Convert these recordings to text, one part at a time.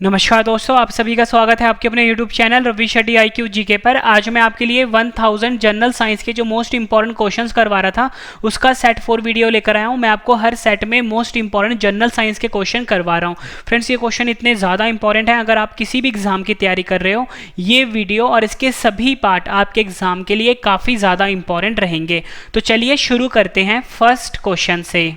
नमस्कार दोस्तों, आप सभी का स्वागत है आपके अपने YouTube channel Ravi Shetty IQ GK पर। आज मैं आपके लिए 1000 जनरल साइंस के जो मोस्ट इंपॉर्टेंट क्वेश्चंस करवा रहा था उसका सेट 4 वीडियो लेकर आया हूं। मैं आपको हर सेट में मोस्ट इंपॉर्टेंट जनरल साइंस के क्वेश्चन करवा रहा हूं। फ्रेंड्स, ये क्वेश्चन इतने ज़्यादा इंपॉर्टेंट हैं, अगर आप किसी भी एग्जाम की तैयारी कर रहे हो ये वीडियो और इसके सभी पार्ट आपके एग्जाम के लिए काफ़ी ज़्यादा इंपॉर्टेंट रहेंगे। तो चलिए शुरू करते हैं फर्स्ट क्वेश्चन से।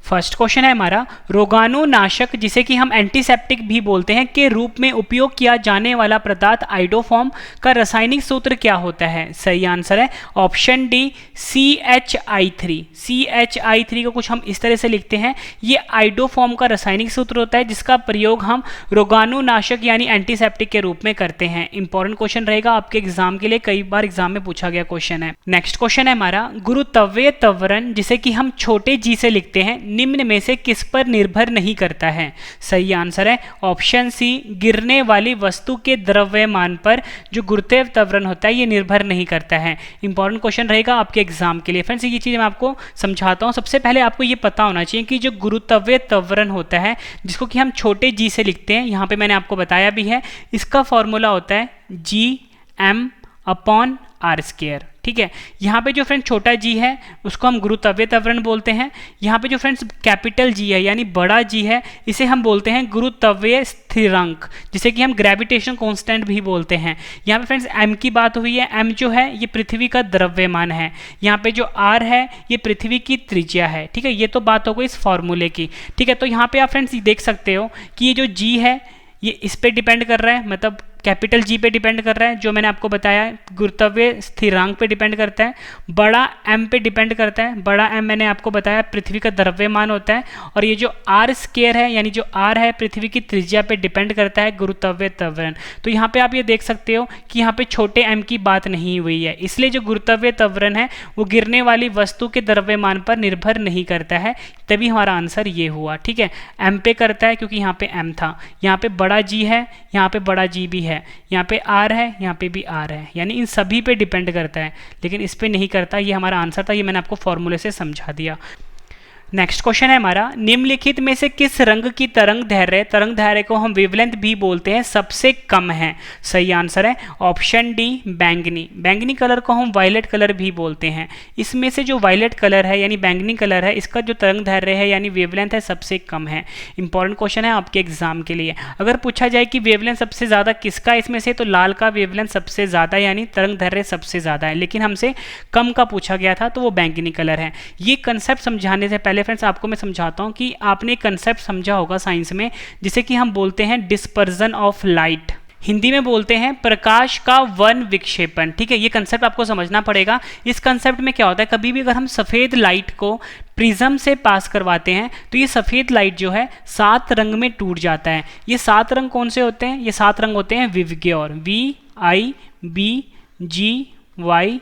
फर्स्ट क्वेश्चन है हमारा, रोगाणुनाशक जिसे कि हम एंटीसेप्टिक भी बोलते हैं के रूप में उपयोग किया जाने वाला पदार्थ आइडोफॉर्म का रासायनिक सूत्र क्या होता है? सही आंसर है ऑप्शन डी CHI3। CHI3 को कुछ हम इस तरह से लिखते हैं, ये आइडोफॉर्म का रासायनिक सूत्र होता है जिसका प्रयोग हम रोगाणुनाशक यानी एंटीसेप्टिक के रूप में करते हैं। इंपॉर्टेंट क्वेश्चन रहेगा आपके एग्जाम के लिए, कई बार एग्जाम में पूछा गया क्वेश्चन है। नेक्स्ट क्वेश्चन है हमारा, गुरुत्वीय त्वरण जिसे कि हम छोटे जी से लिखते हैं निम्न में से किस पर निर्भर नहीं करता है? सही आंसर है ऑप्शन सी गिरने वाली वस्तु के द्रव्यमान पर जो गुरुत्वीय त्वरण होता है ये निर्भर नहीं करता है। इंपॉर्टेंट क्वेश्चन रहेगा आपके एग्जाम के लिए। फ्रेंड्स, ये चीज़ मैं आपको समझाता हूँ। सबसे पहले आपको ये पता होना चाहिए कि जो गुरुत्वीय त्वरण होता है जिसको कि हम छोटे जी से लिखते हैं, यहाँ पे मैंने आपको बताया भी है, इसका फॉर्मूला होता है Gm/r²। ठीक है, यहाँ पे जो फ्रेंड्स छोटा जी है उसको हम गुरुत्वीय त्वरण बोलते हैं। यहाँ पे जो फ्रेंड्स कैपिटल जी है यानी बड़ा जी है इसे हम बोलते हैं गुरुत्वीय स्थिरांक, जिसे कि हम ग्रेविटेशन कांस्टेंट भी बोलते हैं। यहाँ पे फ्रेंड्स m की बात हुई है, m जो है ये पृथ्वी का द्रव्यमान है। यहाँ पे जो r है ये पृथ्वी की त्रिज्या है। ठीक है, ये तो बात हो गई इस फॉर्मूले की। ठीक है, तो यहाँ पे आप फ्रेंड्स देख सकते हो कि ये जो g है ये इस पे डिपेंड कर रहा है, मतलब कैपिटल जी पे डिपेंड कर रहा है, जो मैंने आपको बताया गुरुत्वीय स्थिरांक पे डिपेंड करता है। बड़ा m पे डिपेंड करता है, बड़ा m मैंने आपको बताया पृथ्वी का द्रव्यमान होता है। और ये जो r² है यानी जो r है पृथ्वी की त्रिज्या पे डिपेंड करता है गुरुत्वीय त्वरण। तो यहाँ पे आप ये देख सकते हो कि यहाँ पे छोटे m की बात नहीं हुई है, इसलिए जो गुरुत्वीय त्वरण है वो गिरने वाली वस्तु के द्रव्यमान पर निर्भर नहीं करता है, तभी हमारा आंसर ये हुआ। ठीक है, m पे करता है क्योंकि यहाँ पे m था, यहाँ पे बड़ा g है, यहाँ पे बड़ा g भी है, यहाँ पे r है, यहाँ पे भी r है, यानी इन सभी पे डिपेंड करता है, लेकिन इस पे नहीं करता। ये हमारा आंसर था, ये मैंने आपको फॉर्मूले से समझा दिया। नेक्स्ट क्वेश्चन है हमारा, निम्नलिखित में से किस रंग की तरंग दैर्ध्य को हम वेवलेंथ भी बोलते हैं सबसे कम है? सही आंसर है ऑप्शन डी बैंगनी। बैंगनी कलर को हम वायलेट कलर भी बोलते हैं। इसमें से जो वायलेट कलर है यानी बैंगनी कलर है इसका जो तरंग दैर्ध्य है यानी वेवलेंथ है सबसे कम है। इंपॉर्टेंट क्वेश्चन है आपके एग्जाम के लिए। अगर पूछा जाए कि वेवलेंथ सबसे ज़्यादा किसका इसमें से, तो लाल का वेवलेंथ सबसे ज़्यादा यानी तरंग दैर्ध्य सबसे ज़्यादा है, लेकिन हमसे कम का पूछा गया था तो वो बैंगनी कलर है। ये कंसेप्ट समझाने से पहले फ्रेंड्स आपको मैं समझाता हूं कि आपने कंसेप्ट समझा होगा साइंस में जिसे कि हम बोलते हैं डिस्पर्जन ऑफ लाइट, हिंदी में बोलते हैं प्रकाश का वन विक्षेपण। ठीक है, ये कंसेप्ट आपको समझना पड़ेगा। इस कंसेप्ट में क्या होता है, कभी भी अगर हम सफ़ेद लाइट को प्रिज्म से पास करवाते हैं तो ये सफ़ेद लाइट जो है 7 रंग में टूट जाता है। ये 7 रंग कौन से होते हैं? ये 7 रंग होते हैं विवग्योर, VIBGYOR,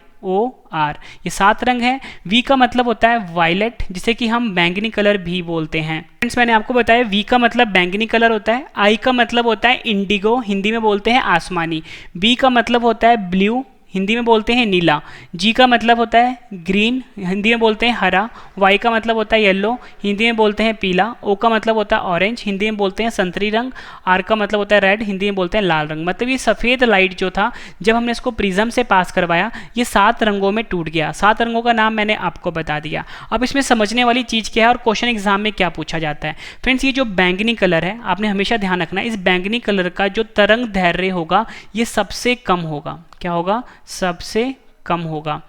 ये 7 रंग है। V का मतलब होता है वायलेट जिसे कि हम बैंगनी कलर भी बोलते हैं। फ्रेंड्स, मैंने आपको बताया V का मतलब बैंगनी कलर होता है, I का मतलब होता है इंडिगो, हिंदी में बोलते हैं आसमानी, B का मतलब होता है ब्लू, हिंदी में बोलते हैं नीला, G का मतलब होता है ग्रीन, हिंदी में बोलते हैं हरा, Y का मतलब होता है येलो, हिंदी में बोलते हैं पीला, O का मतलब होता है ऑरेंज, हिंदी में बोलते हैं संतरी रंग, R का मतलब होता है रेड, हिंदी में बोलते हैं लाल रंग। मतलब ये सफ़ेद लाइट जो था जब हमने इसको प्रिज्म से पास करवाया ये 7 रंगों में टूट गया। 7 रंगों का नाम मैंने आपको बता दिया। अब इसमें समझने वाली चीज़ क्या है और क्वेश्चन एग्जाम में क्या पूछा जाता है? फ्रेंड्स, ये जो बैंगनी कलर है आपने हमेशा ध्यान रखना है, इस बैंगनी कलर का जो तरंग दैर्ध्य होगा ये सबसे कम होगा। क्या होगा? सबसे कम होगा।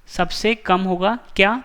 सबसे कम होगा क्या?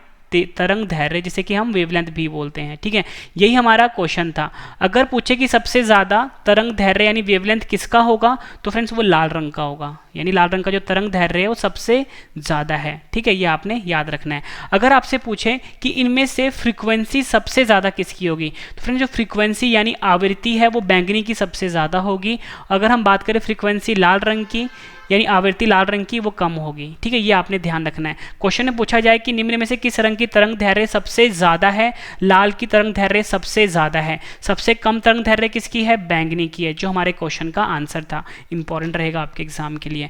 तरंग दैर्ध्य, जिसे कि हम वेवलेंथ भी बोलते हैं। ठीक है, यही हमारा क्वेश्चन था। अगर पूछे कि सबसे ज़्यादा तरंग दैर्ध्य यानी वेवलेंथ किसका होगा तो फ्रेंड्स वो लाल रंग का होगा, यानी लाल रंग का जो तरंग दैर्ध्य है वो सबसे ज़्यादा है। ठीक है, ये आपने याद रखना है। अगर आपसे पूछे कि इनमें से फ्रीक्वेंसी सबसे ज़्यादा किसकी होगी तो फ्रेंड्स जो फ्रीक्वेंसी यानी आवृत्ति है वो बैंगनी की सबसे ज़्यादा होगी। अगर हम बात करें फ्रीक्वेंसी लाल रंग की यानी आवृत्ति लाल रंग की वो कम होगी। ठीक है, ये आपने ध्यान रखना है। क्वेश्चन में पूछा जाए कि निम्न में से किस रंग की तरंग दैर्ध्य सबसे ज़्यादा है? लाल की तरंग दैर्ध्य सबसे ज़्यादा है। सबसे कम तरंग दैर्ध्य किसकी है? बैंगनी की है, जो हमारे क्वेश्चन का आंसर था। इंपॉर्टेंट रहेगा आपके एग्जाम के लिए।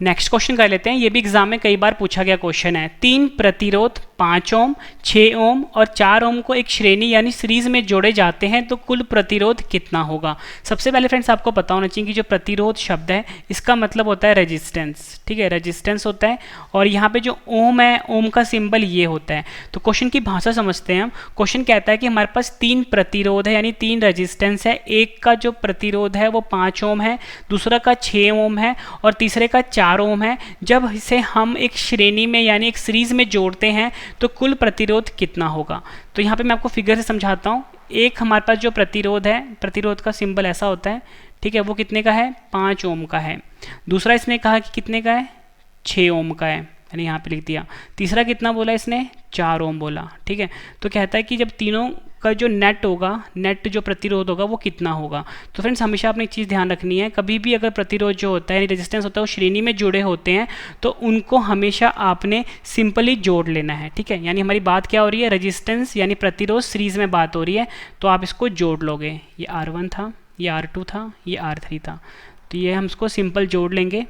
नेक्स्ट क्वेश्चन कर लेते हैं, ये भी एग्जाम में कई बार पूछा गया क्वेश्चन है। 3 प्रतिरोध 5 ओम, 6 ओम और 4 ओम को एक श्रेणी यानी सीरीज में जोड़े जाते हैं तो कुल प्रतिरोध कितना होगा। सबसे पहले फ्रेंड्स आपको पता होना चाहिए कि जो प्रतिरोध शब्द है इसका मतलब होता है रेजिस्टेंस, ठीक है, रेजिस्टेंस होता है। और यहाँ पे जो ओम है, ओम का सिंबल ये होता है। तो क्वेश्चन की भाषा समझते हैं हम। क्वेश्चन कहता है कि हमारे पास 3 प्रतिरोध है यानी 3 रेजिस्टेंस है। एक का जो प्रतिरोध है वो 5 ओम है, दूसरा का 6 ओम है और तीसरे का 4 ओम है। जब इसे हम एक श्रेणी में यानी एक सीरीज में जोड़ते हैं तो कुल प्रतिरोध कितना होगा। तो यहाँ पे मैं आपको फिगर से समझाता हूँ। एक हमारे पास जो प्रतिरोध है, प्रतिरोध का सिंबल ऐसा होता है, ठीक है, वो कितने का है, 5 ओम का है। दूसरा इसने कहा कि कितने का है, 6 ओम का है, मैंने यहाँ पे लिख दिया। तीसरा कितना बोला इसने, 4 ओम बोला, ठीक है। तो कहता है कि जब तीनों का जो नेट होगा, नेट जो प्रतिरोध होगा वो कितना होगा। तो फ्रेंड्स हमेशा आपने एक चीज़ ध्यान रखनी है, कभी भी अगर प्रतिरोध जो होता है, रेजिस्टेंस होता है, वो श्रेणी में जुड़े होते हैं तो उनको हमेशा आपने सिंपली जोड़ लेना है, ठीक है। यानी हमारी बात क्या हो रही है, रेजिस्टेंस यानी प्रतिरोध सीरीज में बात हो रही है तो आप इसको जोड़ लोगे। ये R1 था, ये R2 था, ये R3 था, तो ये हम इसको सिंपल जोड़ लेंगे,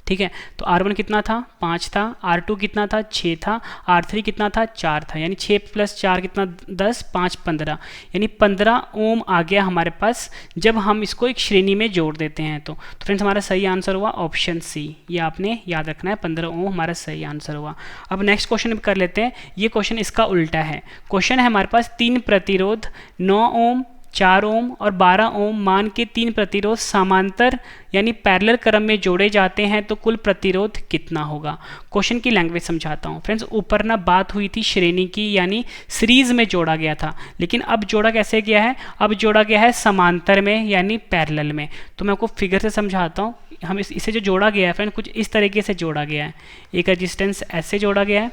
ठीक है। तो R1 कितना था, 5 था, R2 कितना था, 6 था, R3 कितना था, 4 था, यानी 6 + 4 कितना, 10, 5 15, यानी 15 ओम आ गया हमारे पास जब हम इसको एक श्रेणी में जोड़ देते हैं। तो फ्रेंड्स हमारा सही आंसर हुआ ऑप्शन सी, ये आपने याद रखना है, 15 ओम हमारा सही आंसर हुआ। अब नेक्स्ट क्वेश्चन कर लेते हैं। ये क्वेश्चन इसका उल्टा है। क्वेश्चन है हमारे पास 3 प्रतिरोध 9 ओम, 4 ओम और 12 ओम मान के 3 प्रतिरोध समांतर यानी पैरेलल क्रम में जोड़े जाते हैं तो कुल प्रतिरोध कितना होगा। क्वेश्चन की लैंग्वेज समझाता हूँ फ्रेंड्स। ऊपर ना बात हुई थी श्रेणी की यानी सीरीज में जोड़ा गया था, लेकिन अब जोड़ा कैसे गया है, अब जोड़ा गया है समांतर में यानी पैरेलल में। तो मैं आपको फिगर से समझाता हूँ। हम इसे जो जोड़ा गया है फ्रेंड, कुछ इस तरीके से जोड़ा गया है। एक रेजिस्टेंस ऐसे जोड़ा गया है,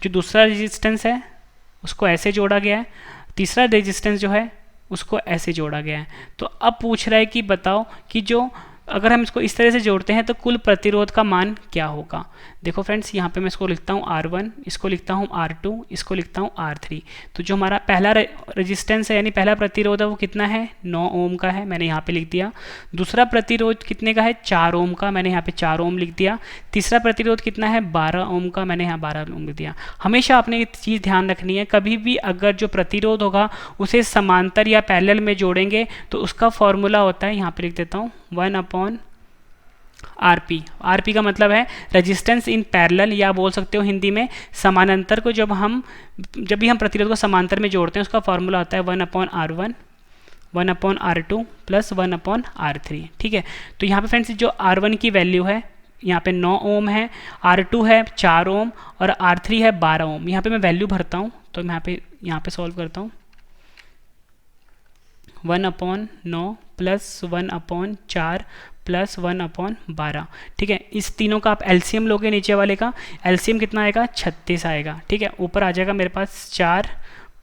जो दूसरा रेजिस्टेंस है उसको ऐसे जोड़ा गया है, तीसरा रेजिस्टेंस जो है उसको ऐसे जोड़ा गया है। तो अब पूछ रहा है कि बताओ कि जो अगर हम इसको इस तरह से जोड़ते हैं तो कुल प्रतिरोध का मान क्या होगा। देखो फ्रेंड्स, यहाँ पे मैं इसको लिखता हूँ R1, इसको लिखता हूँ R2, इसको लिखता हूँ R3। तो जो हमारा पहला रेजिस्टेंस है यानी पहला प्रतिरोध है वो कितना है, 9 ओम का है, मैंने यहाँ पे लिख दिया। दूसरा प्रतिरोध कितने का है, 4 ओम का, मैंने यहाँ पे 4 ओम लिख दिया। तीसरा प्रतिरोध कितना है, 12 ओम का, मैंने यहाँ 12 ओम लिख दिया। हमेशा आपने एक चीज़ ध्यान रखनी है, कभी भी अगर जो प्रतिरोध होगा उसे समांतर या पैरेलल में जोड़ेंगे तो उसका फॉर्मूला होता है, यहाँ पे लिख देता हूँ, 1/RP। RP का मतलब है रेजिस्टेंस इन पैरेलल, या बोल सकते हो हिंदी में समानांतर को जब भी हम प्रतिरोध को समांतर में जोड़ते हैं उसका फॉर्मूला होता है 1/R1 1/R2 + 1/R3, ठीक है। तो यहाँ पे फ्रेंड्स जो R1 की वैल्यू है यहाँ पे 9 ओम है, R2 है 4 ओम और R3 है 12 ओम। यहाँ पे मैं वैल्यू भरता हूँ, तो मैं यहाँ पे सॉल्व करता हूँ। 1/9 + 1/4 + 1/12, ठीक है। इस तीनों का आप एलसीएम लोगे, नीचे वाले का एलसीएम कितना आएगा, 36 आएगा, ठीक है। ऊपर आ जाएगा मेरे पास 4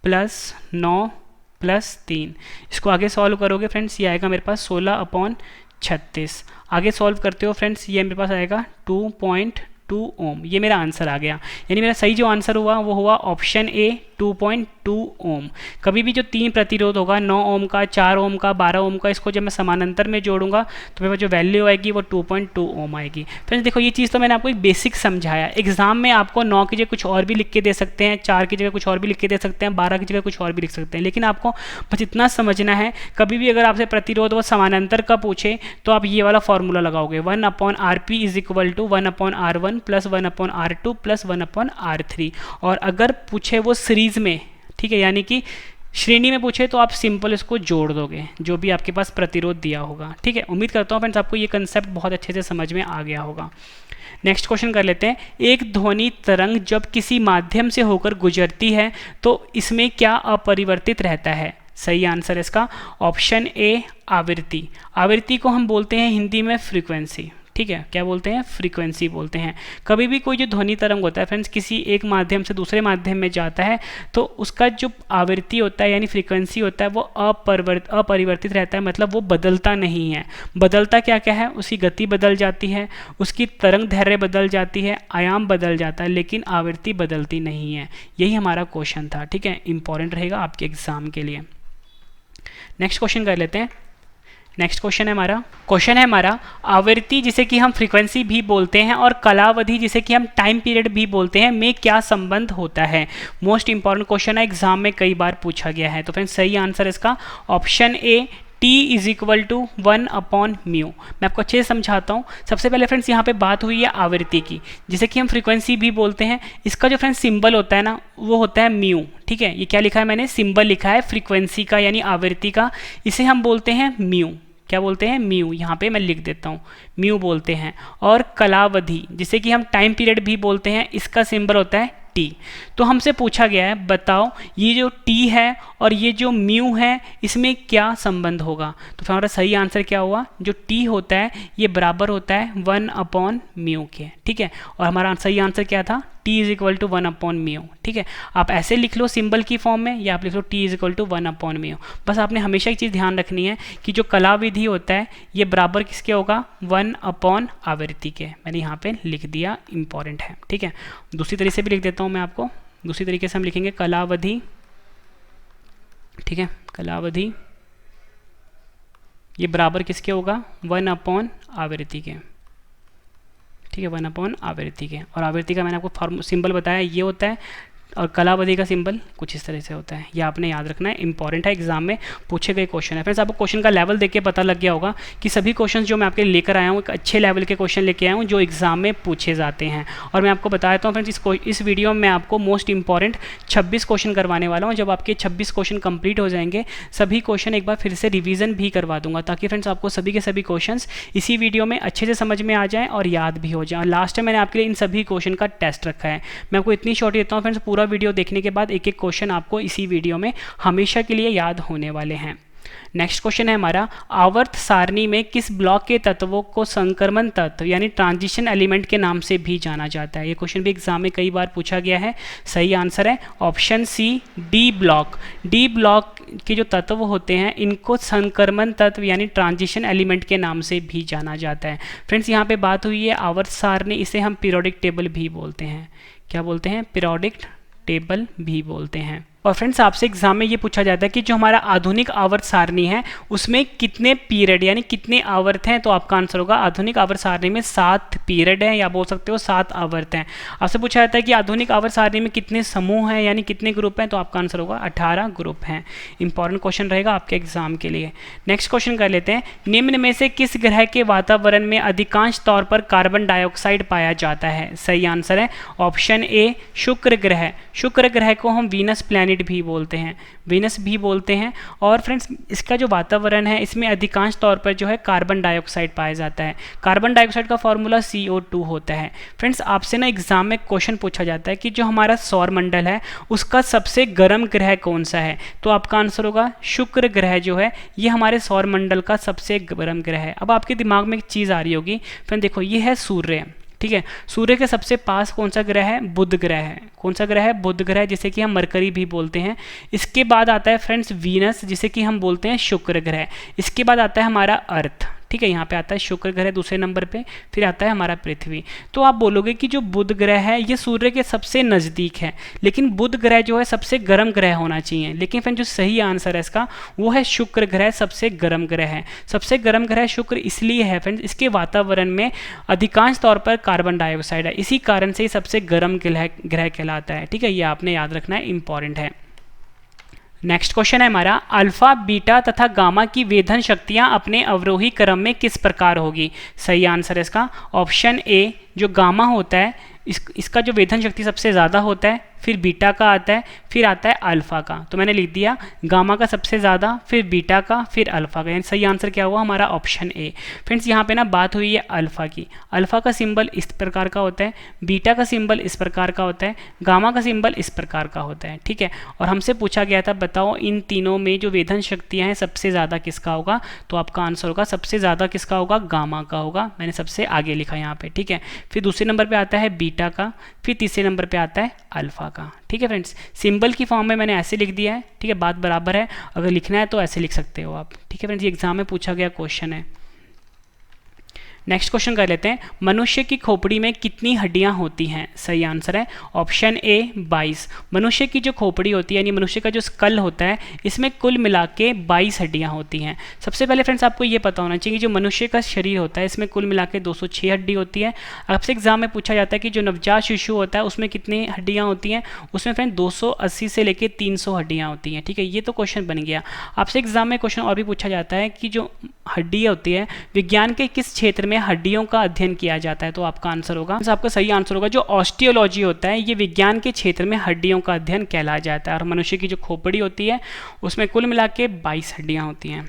+ 9 + 3। इसको आगे सॉल्व करोगे फ्रेंड्स, ये आएगा मेरे पास 16/36। आगे सॉल्व करते हो फ्रेंड्स, ये मेरे पास आएगा 2.2 ओम। ये मेरा आंसर आ गया, यानी मेरा सही जो आंसर हुआ वो हुआ ऑप्शन ए, 2.2 ओम। कभी भी जो 3 प्रतिरोध होगा, 9 ओम का, 4 ओम का, 12 ओम का, इसको जब मैं समानांतर में जोड़ूंगा तो मेरे पास जो वैल्यू आएगी वो 2.2 ओम आएगी। फ्रेंड्स देखो, ये चीज़ तो मैंने आपको एक बेसिक समझाया। एग्जाम में आपको 9 की जगह कुछ और भी लिख के दे सकते हैं, 4 की जगह कुछ और भी लिख के दे सकते हैं, 12 की जगह कुछ और भी लिख सकते हैं, लेकिन आपको बस इतना समझना है, कभी भी अगर आपसे प्रतिरोध व समानांतर का पूछे तो आप ये वाला फॉर्मूला लगाओगे, 1/RP = 1/R1 + 1/R2 + 1/R3। और अगर पूछे वो सीरीज में, ठीक है, यानी कि श्रेणी में पूछे तो आप सिंपल इसको जोड़ दोगे जो भी आपके पास प्रतिरोध दिया होगा, ठीक है। उम्मीद करता हूँ फ्रेंड्स आपको ये कंसेप्ट बहुत अच्छे से समझ में आ गया होगा। नेक्स्ट क्वेश्चन कर लेते हैं। एक ध्वनि तरंग जब किसी माध्यम से होकर गुजरती है तो इसमें क्या अपरिवर्तित रहता है। सही आंसर है इसका ऑप्शन ए, आवृत्ति। आवृत्ति को हम बोलते हैं हिंदी में फ्रीक्वेंसी, ठीक है। क्या बोलते हैं, फ्रीक्वेंसी बोलते हैं। कभी भी कोई जो ध्वनि तरंग होता है फ्रेंड्स, किसी एक माध्यम से दूसरे माध्यम में जाता है तो उसका जो आवृत्ति होता है यानी फ्रीक्वेंसी होता है वो अपरिवर्तित रहता है, मतलब वो बदलता नहीं है। बदलता क्या क्या है, उसकी गति बदल जाती है, उसकी तरंग दैर्घ्य बदल जाती है, आयाम बदल जाता है, लेकिन आवृत्ति बदलती नहीं है। यही हमारा क्वेश्चन था, ठीक है, इंपॉर्टेंट रहेगा आपके एग्जाम के लिए। नेक्स्ट क्वेश्चन कर लेते हैं। नेक्स्ट क्वेश्चन है हमारा आवृत्ति जिसे कि हम फ्रीक्वेंसी भी बोलते हैं और कालावधि जिसे कि हम टाइम पीरियड भी बोलते हैं में क्या संबंध होता है। मोस्ट इंपॉर्टेंट क्वेश्चन है, एग्जाम में कई बार पूछा गया है। तो फ्रेंड्स सही आंसर इसका option A T is equal to 1/μ। मैं आपको अच्छे से समझाता हूँ। सबसे पहले फ्रेंड्स यहाँ पे बात हुई है आवृत्ति की, जिसे कि हम फ्रीक्वेंसी भी बोलते हैं। इसका जो फ्रेंड्स सिंबल होता है ना, वो होता है म्यू। ठीक है, ये क्या लिखा है मैंने, सिंबल लिखा है फ्रीक्वेंसी का यानी आवृत्ति का, इसे हम बोलते हैं म्यू। क्या बोलते हैं, म्यू। यहाँ पे मैं लिख देता हूँ, म्यू बोलते हैं। और कालावधि जिसे कि हम टाइम पीरियड भी बोलते हैं, इसका सिंबल होता है टी। तो हमसे पूछा गया है बताओ ये जो टी है और ये जो म्यू है इसमें क्या संबंध होगा। तो हमारा सही आंसर क्या हुआ, जो टी होता है ये बराबर होता है 1/μ के। ठीक है, और हमारा सही आंसर क्या था, टी इज इक्वल टू 1/μ। ठीक है, आप ऐसे लिख लो सिंबल की फॉर्म में, या आप लिख लो टी इज इक्वल टू 1/μ। बस आपने हमेशा एक चीज़ ध्यान रखनी है कि जो कलाविधि होता है ये बराबर किसके होगा, 1/आवृत्ति के। मैंने यहाँ पे लिख दिया, इंपॉर्टेंट है। ठीक है, दूसरी तरीके से भी लिख देता हूँ मैं आपको। दूसरी तरीके से हम लिखेंगे कलावधि। ठीक है, कलावधि ये बराबर किसके होगा, 1/आवृत्ति के। ठीक है, 1/आवृत्ति के। और आवृत्ति का मैंने आपको सिंबल बताया, ये होता है, और कलावधि का सिंबल कुछ इस तरह से होता है। ये आपने याद रखना है, इंपॉर्टेंट है, एग्जाम में पूछे गए क्वेश्चन है। फ्रेंड्स आपको क्वेश्चन का लेवल देख के पता लग गया होगा कि सभी क्वेश्चन जो मैं आपके लेकर आया हूँ एक अच्छे लेवल के क्वेश्चन लेके आया हूँ जो एग्जाम में पूछे जाते हैं। और मैं आपको बता देता हूँ फ्रेंड्स, इस वीडियो में आपको मोस्ट इंपॉर्टेंट 26 क्वेश्चन करवाने वाला हूँ। जब आपके 26 क्वेश्चन कंप्लीट हो जाएंगे, सभी क्वेश्चन एक बार फिर से रिविजन भी करवा दूंगा, ताकि फ्रेंड्स आपको सभी के सभी क्वेश्चन इसी वीडियो में अच्छे से समझ में आ जाएँ और याद भी हो जाए। लास्ट में मैंने आपके लिए इन सभी क्वेश्चन का टेस्ट रखा है। मैं आपको इतनी शॉर्ट देता हूँ फ्रेंड्स, पूरा वीडियो देखने के बाद एक एक क्वेश्चन आपको इसी वीडियो में हमेशा के लिए याद होने वाले हैं। नेक्स्ट क्वेश्चन है हमारा, आवर्त सारणी में किस ब्लॉक के तत्वों को संक्रमण तत्व यानी ट्रांजिशन एलिमेंट के नाम से भी जाना जाता है। ये क्वेश्चन भी एग्जाम में कई बार पूछा गया है। सही आंसर है option C, D block. D block के जो तत्व होते हैं इनको संक्रमण तत्व यानी ट्रांजिशन एलिमेंट के नाम से भी जाना जाता है। फ्रेंड्स यहाँ पे बात हुई है आवर्त सारणी, इसे हम पीरियोडिक टेबल भी बोलते हैं। क्या बोलते हैं, पीरियोडिक टेबल भी बोलते हैं। और फ्रेंड्स आपसे एग्जाम में ये पूछा जाता है कि जो हमारा आधुनिक आवर्त सारणी है उसमें कितने पीरियड यानी कितने आवर्त हैं। तो आपका आंसर होगा आधुनिक आवर्त सारणी में 7 पीरियड हैं, या बोल सकते हो 7 आवर्त हैं। आपसे पूछा जाता है कि आधुनिक आवर्त सारणी में कितने समूह हैं यानी कितने ग्रुप हैं। तो आपका आंसर होगा 18 ग्रुप हैं। इंपॉर्टेंट क्वेश्चन रहेगा आपके एग्जाम के लिए। नेक्स्ट क्वेश्चन कर लेते हैं, निम्न में से किस ग्रह के वातावरण में अधिकांश तौर पर कार्बन डाइऑक्साइड पाया जाता है। सही आंसर है ऑप्शन ए, शुक्र ग्रह। शुक्र ग्रह को हम वीनस प्लैनेट भी बोलते हैं, वीनस भी बोलते हैं। और फ्रेंड्स इसका जो वातावरण है इसमें अधिकांश तौर पर जो है कार्बन डाइऑक्साइड पाया जाता है। कार्बन डाइऑक्साइड का फॉर्मूला CO2 होता है। फ्रेंड्स आपसे ना एग्जाम में क्वेश्चन पूछा जाता है कि जो हमारा सौर मंडल है उसका सबसे गर्म ग्रह कौन सा है। तो आपका आंसर होगा शुक्र ग्रह जो है ये हमारे सौर मंडल का सबसे गर्म ग्रह है। अब आपके दिमाग में एक चीज़ आ रही होगी, फ्रेंड देखो ये है सूर्य। ठीक है, सूर्य के सबसे पास कौन सा ग्रह है, बुध ग्रह है। कौन सा ग्रह है, बुध ग्रह, जिसे कि हम मरकरी भी बोलते हैं। इसके बाद आता है फ्रेंड्स वीनस, जिसे कि हम बोलते हैं शुक्र ग्रह। इसके बाद आता है हमारा अर्थ। ठीक है, यहाँ पे आता है शुक्र ग्रह दूसरे नंबर पे, फिर आता है हमारा पृथ्वी। तो आप बोलोगे कि जो बुध ग्रह है ये सूर्य के सबसे नज़दीक है, लेकिन बुध ग्रह जो है सबसे गर्म ग्रह होना चाहिए। लेकिन फिर जो सही आंसर है इसका वो है शुक्र ग्रह सबसे गर्म ग्रह है। सबसे गर्म ग्रह शुक्र इसलिए है फ्रेंड्स, इसके वातावरण में अधिकांश तौर पर कार्बन डाइऑक्साइड है, इसी कारण से ये सबसे गर्म ग्रह कहलाता है। ठीक है, ये आपने याद रखना है, इंपॉर्टेंट है। नेक्स्ट क्वेश्चन है हमारा, अल्फा, बीटा तथा गामा की वेधन शक्तियां अपने अवरोही क्रम में किस प्रकार होगी। सही आंसर है इसका ऑप्शन ए, जो गामा होता है इसका जो वेधन शक्ति सबसे ज़्यादा होता है, फिर बीटा का आता है, फिर आता है अल्फा का। तो मैंने लिख दिया गामा का सबसे ज़्यादा, फिर बीटा का, फिर अल्फा का। यानी सही आंसर क्या हुआ हमारा ऑप्शन ए। फ्रेंड्स यहाँ पे ना बात हुई है अल्फा की। अल्फा का सिंबल इस प्रकार का होता है, बीटा का सिंबल इस प्रकार का होता है, गामा का सिंबल इस प्रकार का होता है। ठीक है, और हमसे पूछा गया था बताओ इन तीनों में जो वेधन शक्तियाँ हैं सबसे ज़्यादा किसका होगा। तो आपका आंसर होगा सबसे ज़्यादा किसका होगा, गामा का होगा। मैंने सबसे आगे लिखा यहाँ पे। ठीक है, फिर दूसरे नंबर पर आता है बीटा का, फिर तीसरे नंबर पे आता है अल्फा का। ठीक है फ्रेंड्स, सिंबल की फॉर्म में मैंने ऐसे लिख दिया है। ठीक है, बात बराबर है, अगर लिखना है तो ऐसे लिख सकते हो आप। ठीक है फ्रेंड्स, ये एग्जाम में पूछा गया क्वेश्चन है। नेक्स्ट क्वेश्चन कर लेते हैं, मनुष्य की खोपड़ी में कितनी हड्डियां होती हैं? सही आंसर है ऑप्शन ए 22। मनुष्य की जो खोपड़ी होती है यानी मनुष्य का जो स्कल होता है इसमें कुल मिला के 22 हड्डियां होती हैं। सबसे पहले फ्रेंड्स आपको ये पता होना चाहिए कि जो मनुष्य का शरीर होता है इसमें कुल मिला के 206 हड्डी होती है। आपसे एग्जाम में पूछा जाता है कि जो नवजात शिशु होता है उसमें कितनी हड्डियाँ होती हैं, उसमें फ्रेंड 280 से लेकर 300 हड्डियाँ होती हैं। ठीक है, ये तो क्वेश्चन बन गया। आपसे एग्जाम में क्वेश्चन और भी पूछा जाता है कि जो हड्डी होती है विज्ञान के किस क्षेत्र में हड्डियों का अध्ययन किया जाता है, तो आपका आंसर होगा, आपका सही आंसर होगा जो ऑस्टियोलॉजी होता है, ये विज्ञान के क्षेत्र में हड्डियों का अध्ययन कहलाया जाता है। और मनुष्य की जो खोपड़ी होती है उसमें कुल मिला के 22 हड्डियां होती हैं।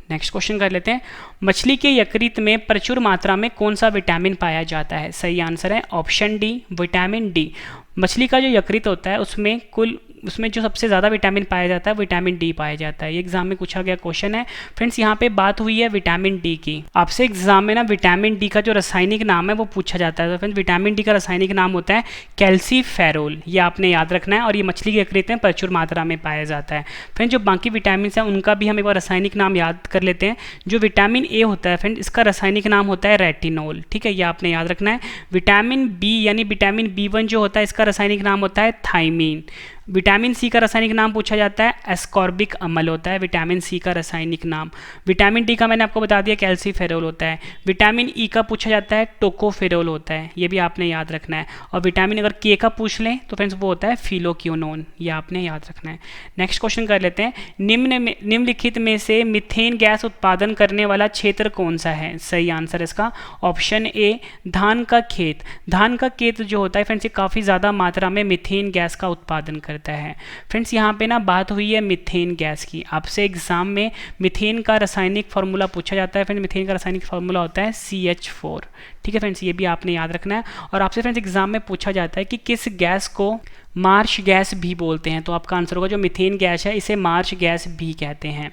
नेक्स्ट क्वेश्चन कर लेते हैं, मछली के यकृत में प्रचुर मात्रा में कौन सा विटामिन पाया जाता है? सही आंसर है ऑप्शन डी विटामिन डी। मछली का जो यकृत होता है उसमें जो सबसे ज़्यादा विटामिन पाया जाता है विटामिन डी पाया जाता है। ये एग्जाम में पूछा गया क्वेश्चन है। फ्रेंड्स यहाँ पे बात हुई है विटामिन डी की। आपसे एग्जाम में ना विटामिन डी का जो रासायनिक नाम है वो पूछा जाता है। तो फ्रेंड्स विटामिन डी का रासायनिक नाम होता है कैल्सीफेरोल, ये आपने याद रखना है। और ये मछली के यकृत में प्रचुर मात्रा में पाया जाता है। फ्रेंड्स जो बाकी विटामिन हैं उनका भी हम एक बार रासायनिक नाम याद कर लेते हैं। जो विटामिन ए होता है फ्रेंड्स इसका रासायनिक नाम होता है रेटिनोल। ठीक है, ये आपने याद रखना है। विटामिन बी यानी विटामिन B1 जो होता है इसका रासायनिक नाम होता है थायमीन। विटामिन सी का रासायनिक नाम पूछा जाता है एस्कॉर्बिक अम्ल होता है विटामिन सी का रासायनिक नाम। विटामिन डी का मैंने आपको बता दिया कैल्सीफेरोल होता है। विटामिन ई का पूछा जाता है टोकोफेरोल होता है, ये भी आपने याद रखना है। और विटामिन अगर के का पूछ लें तो फ्रेंड्स वो होता है फिलोक्विनोन, ये आपने याद रखना है। नेक्स्ट क्वेश्चन कर लेते हैं, निम्नलिखित में से मीथेन गैस उत्पादन करने वाला क्षेत्र कौन सा है? सही आंसर इसका ऑप्शन ए धान का खेत। धान का खेत जो होता है फ्रेंड्स ये काफ़ी ज़्यादा मात्रा में मीथेन गैस का उत्पादन करता है। फ्रेंड्स यहाँ पे ना बात हुई है मीथेन गैस की। आपसे एग्जाम में मीथेन का रासायनिक फार्मूला पूछा जाता है। फ्रेंड्स मीथेन का रासायनिक फार्मूला होता है CH4। ठीक है फ्रेंड्स, ये भी आपने याद रखना है। और आपसे फ्रेंड्स एग्जाम में पूछा जाता है कि किस गैस को मार्श गैस भी बोलते हैं, तो आपका आंसर होगा जो मीथेन गैस है इसे मार्श गैस भी कहते हैं।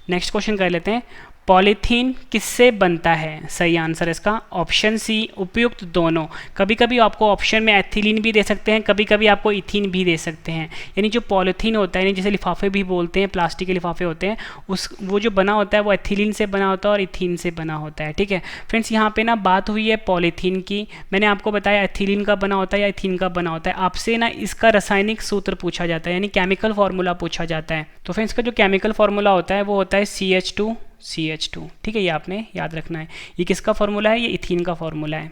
नेक्स्ट क्वेश्चन कर लेते हैं, पॉलीथीन किससे बनता है? सही आंसर इसका ऑप्शन सी उपयुक्त दोनों। कभी कभी आपको ऑप्शन में एथिलीन भी दे सकते हैं, कभी कभी आपको इथीन भी दे सकते हैं। यानी जो पॉलीथीन होता है, यानी जैसे लिफाफे भी बोलते हैं, प्लास्टिक के लिफाफे होते हैं, वो जो बना होता है वो एथिलीन से बना होता है और इथीन से बना होता है। ठीक है फ्रेंड्स, यहाँ पे ना बात हुई है पॉलीथीन की। मैंने आपको बताया एथिलीन का बना होता है या इथीन का बना होता है। आपसे ना इसका रासायनिक सूत्र पूछा जाता है यानी केमिकल फार्मूला पूछा जाता है। तो फ्रेंड्स का जो केमिकल फार्मूला होता है वो होता है CH2। ठीक है, ये आपने याद रखना है। ये किसका फॉर्मूला है? ये इथीन का फॉर्मूला है।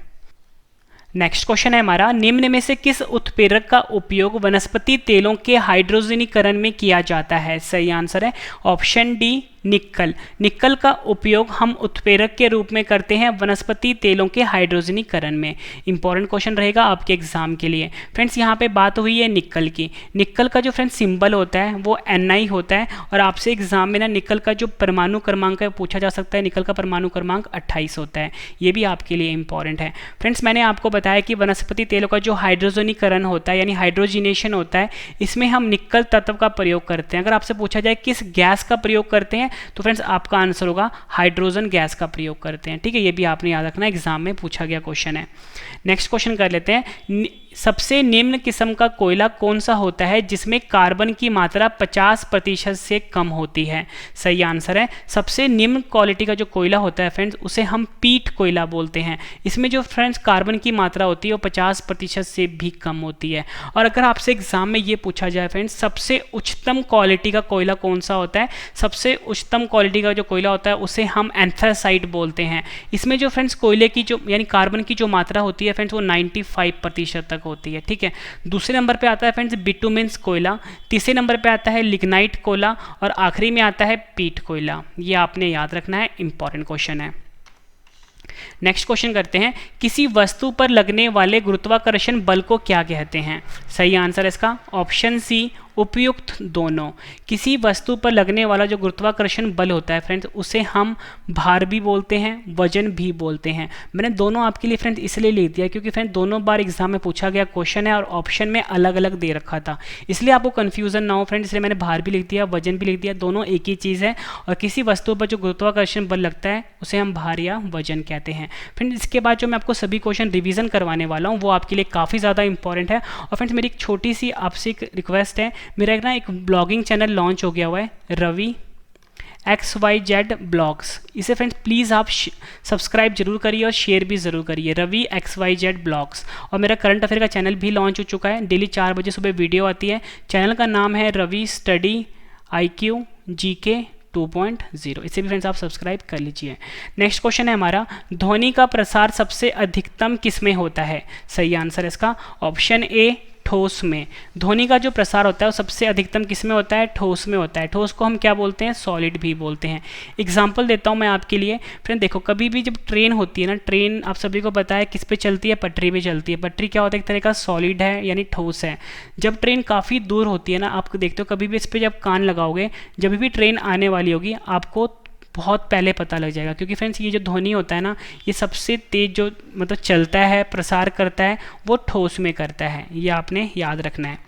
नेक्स्ट क्वेश्चन है हमारा, निम्न में से किस उत्प्रेरक का उपयोग वनस्पति तेलों के हाइड्रोजनीकरण में किया जाता है? सही आंसर है ऑप्शन डी निक्कल। निक्कल का उपयोग हम उत्प्रेरक के रूप में करते हैं वनस्पति तेलों के हाइड्रोजनीकरण में। इंपॉर्टेंट क्वेश्चन रहेगा आपके एग्जाम के लिए। फ्रेंड्स यहाँ पे बात हुई है निक्कल की। निक्कल का जो फ्रेंड्स सिंबल होता है वो Ni होता है। और आपसे एग्जाम में ना निक्कल का जो परमाणु क्रमांक है पूछा जा सकता है। निक्कल का परमाणु क्रमांक 28 होता है, ये भी आपके लिए इंपॉर्टेंट है। फ्रेंड्स मैंने आपको बताया कि वनस्पति तेलों का जो हाइड्रोजनीकरण होता है यानी हाइड्रोजिनेशन होता है, इसमें हम निक्कल तत्व का प्रयोग करते हैं। अगर आपसे पूछा जाए किस गैस का प्रयोग करते हैं तो फ्रेंड्स आपका आंसर होगा हाइड्रोजन गैस का प्रयोग करते हैं। ठीक है, ये भी आपने याद रखना, एग्जाम में पूछा गया क्वेश्चन है। नेक्स्ट क्वेश्चन कर लेते हैं, सबसे निम्न किस्म का कोयला कौन सा होता है जिसमें कार्बन की मात्रा 50% से कम होती है? सही आंसर है सबसे निम्न क्वालिटी का जो कोयला होता है फ्रेंड्स उसे हम पीट कोयला बोलते हैं। इसमें जो फ्रेंड्स कार्बन की मात्रा होती है वो 50% से भी कम होती है। और अगर आपसे एग्जाम में ये पूछा जाए फ्रेंड्स सबसे उच्चतम क्वालिटी का कोयला कौन सा होता है, सबसे उच्चतम क्वालिटी का जो कोयला होता है उसे हम एंथ्रासाइट बोलते हैं। इसमें जो फ्रेंड्स कोयले की जो यानी कार्बन की जो मात्रा होती है फ्रेंड्स वो 95% तक होती है। ठीक है, दूसरे नंबर पे आता है फ्रेंड्स बिटुमेंस कोयला, तीसरे नंबर पे आता है लिग्नाइट कोयला और आखिरी में आता है पीट कोयला। ये आपने याद रखना है, इंपॉर्टेंट क्वेश्चन है। नेक्स्ट क्वेश्चन करते हैं, किसी वस्तु पर लगने वाले गुरुत्वाकर्षण बल को क्या कहते हैं? सही आंसर इसका ऑप्शन सी उपयुक्त दोनों। किसी वस्तु पर लगने वाला जो गुरुत्वाकर्षण बल होता है फ्रेंड्स उसे हम भार भी बोलते हैं, वजन भी बोलते हैं। मैंने दोनों आपके लिए फ्रेंड्स इसलिए लिख दिया क्योंकि फ्रेंड्स दोनों बार एग्जाम में पूछा गया क्वेश्चन है और ऑप्शन में अलग अलग दे रखा था, इसलिए आपको कन्फ्यूजन ना हो फ्रेंड्स, इसलिए मैंने भार भी लिख दिया, वजन भी लिख दिया। दोनों एक ही चीज़ है और किसी वस्तु पर जो गुरुत्वाकर्षण बल लगता है उसे हम भार या वजन कहते हैं। फ्रेंड्स इसके बाद जो मैं आपको सभी क्वेश्चन रिविजन करवाने वाला हूँ वो आपके लिए काफ़ी ज़्यादा इंपॉर्टेंट है। और फ्रेंड्स मेरी एक छोटी सी आपसे एक रिक्वेस्ट है, मेरा एक ना एक ब्लॉगिंग चैनल लॉन्च हो गया हुआ है रवि XYZ ब्लॉग्स। इसे फ्रेंड्स प्लीज़ आप सब्सक्राइब जरूर करिए और शेयर भी ज़रूर करिए, रवि XYZ ब्लॉग्स। और मेरा करंट अफेयर का चैनल भी लॉन्च हो चुका है, डेली 4 बजे सुबह वीडियो आती है। चैनल का नाम है रवि स्टडी IQ GK 2.0। इसे भी फ्रेंड्स आप सब्सक्राइब कर लीजिए। नेक्स्ट क्वेश्चन है हमारा, ध्वनि का प्रसार सबसे अधिकतम किस में होता है? सही आंसर है इसका ऑप्शन ए, ठोस में। ध्वनि का जो प्रसार होता है वो सबसे अधिकतम किस में होता है? ठोस में होता है। ठोस को हम क्या बोलते हैं? सॉलिड भी बोलते हैं। एग्जाम्पल देता हूँ मैं आपके लिए। फ्रेंड देखो, कभी भी जब ट्रेन होती है ना, ट्रेन आप सभी को पता है किस पे चलती है? पटरी पे चलती है। पटरी क्या होता है? एक तरह का सॉलिड है, यानी ठोस है। जब ट्रेन काफ़ी दूर होती है ना, आप देखते हो कभी भी इस पर जब कान लगाओगे, जब भी ट्रेन आने वाली होगी आपको बहुत पहले पता लग जाएगा, क्योंकि फ्रेंड्स ये जो ध्वनि होता है ना, ये सबसे तेज जो मतलब चलता है, प्रसार करता है, वो ठोस में करता है। ये आपने याद रखना है।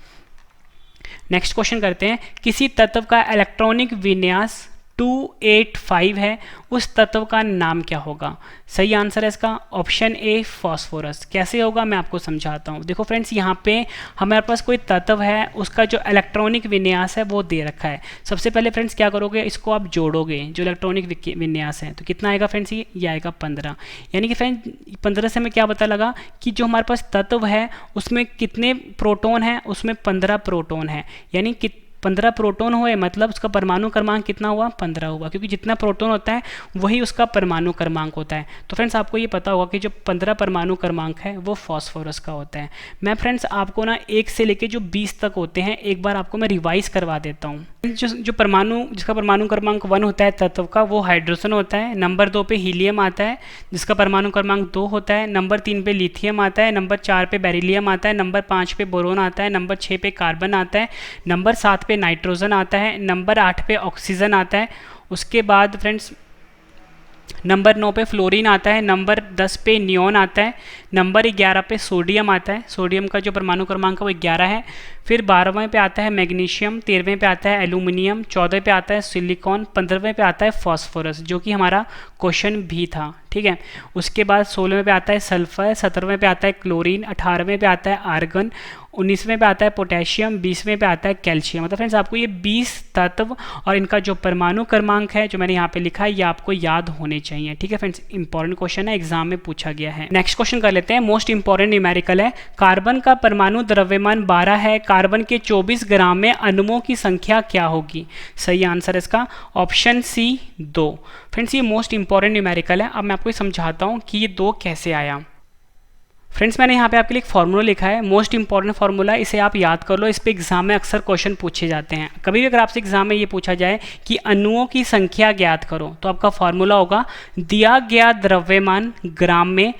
नेक्स्ट क्वेश्चन करते हैं, किसी तत्व का इलेक्ट्रॉनिक विन्यास 285 है, उस तत्व का नाम क्या होगा? सही आंसर है इसका ऑप्शन ए, फास्फोरस। कैसे होगा मैं आपको समझाता हूँ। देखो फ्रेंड्स, यहाँ पे हमारे पास कोई तत्व है, उसका जो इलेक्ट्रॉनिक विन्यास है वो दे रखा है। सबसे पहले फ्रेंड्स क्या करोगे, इसको आप जोड़ोगे, जो इलेक्ट्रॉनिक विन्यास है, तो कितना आएगा फ्रेंड्स? ये आएगा 15। यानी कि फ्रेंड्स 15 से हमें क्या पता लगा कि जो हमारे पास तत्व है उसमें कितने प्रोटॉन है? उसमें 15 प्रोटॉन है। यानी 15 प्रोटॉन हुए, मतलब उसका परमाणु क्रमांक कितना हुआ? 15 हुआ, क्योंकि जितना प्रोटॉन होता है वही उसका परमाणु क्रमांक होता है। तो फ्रेंड्स आपको ये पता होगा कि जो 15 परमाणु क्रमांक है वो फास्फोरस का होता है। मैं फ्रेंड्स आपको ना 1 से लेके जो 20 तक होते हैं, एक बार आपको मैं रिवाइज करवा देता हूँ। जो परमाणु, जिसका परमाणु क्रमांक 1 होता है तत्व का, वो हाइड्रोजन होता है। नंबर 2 पे हीलियम आता है, जिसका परमाणु क्रमांक 2 होता है। नंबर 3 पे लिथियम आता है। नंबर 4 पे बेरिलियम आता है। नंबर 5 पे बोरोन आता है। नंबर 6 पे कार्बन आता है। नंबर 7 पे नाइट्रोजन आता है। नंबर 8 पे ऑक्सीजन आता है। उसके बाद फ्रेंड्स नंबर 9 पे फ्लोरीन आता है। नंबर 10 पे नियोन आता है। नंबर 11 पे सोडियम आता है। सोडियम का जो परमाणु क्रमांक है वो 11 है। फिर 12वें पे आता है मैग्नीशियम। 13वें पे आता है एल्यूमिनियम। 14वें पे आता है सिलिकॉन। 15वें पे आता है फास्फोरस, जो कि हमारा क्वेश्चन भी था। ठीक है। उसके बाद 16वें पे आता है सल्फर। 17वें पे आता है क्लोरीन। 18वें पे आता है आर्गन। 19वें पे आता है पोटेशियम। 20वें पे आता है कैल्शियम। मतलब फ्रेंड्स आपको ये 20 तत्व और इनका जो परमाणु क्रमांक है जो मैंने यहाँ पे लिखा है, ये आपको याद होने चाहिए। ठीक है फ्रेंड्स, इंपॉर्टेंट क्वेश्चन है, एग्जाम में पूछा गया है। नेक्स्ट क्वेश्चन कर लेते हैं, मोस्ट इंपॉर्टेंट न्यूमेरिकल है। कार्बन का परमाणु द्रव्यमान 12 है, कार्बन के 24 ग्राम में अणुओं की संख्या क्या होगी? सही आंसर है इसका ऑप्शन सी, 2। फ्रेंड्स ये मोस्ट इंपॉर्टेंट न्यूमेरिकल है। अब मैं आपको समझाता हूँ कि ये 2 कैसे आया। फ्रेंड्स मैंने यहाँ पे आपके लिए एक फार्मूला लिखा है, मोस्ट इंपॉर्टेंट फार्मूला, इसे आप याद कर लो। इस पे एग्जाम में अक्सर क्वेश्चन पूछे जाते हैं। कभी भी अगर आपसे एग्जाम में ये पूछा जाए कि अणुओं की संख्या ज्ञात करो, तो आपका फार्मूला होगा दिया गया द्रव्यमान ग्राम में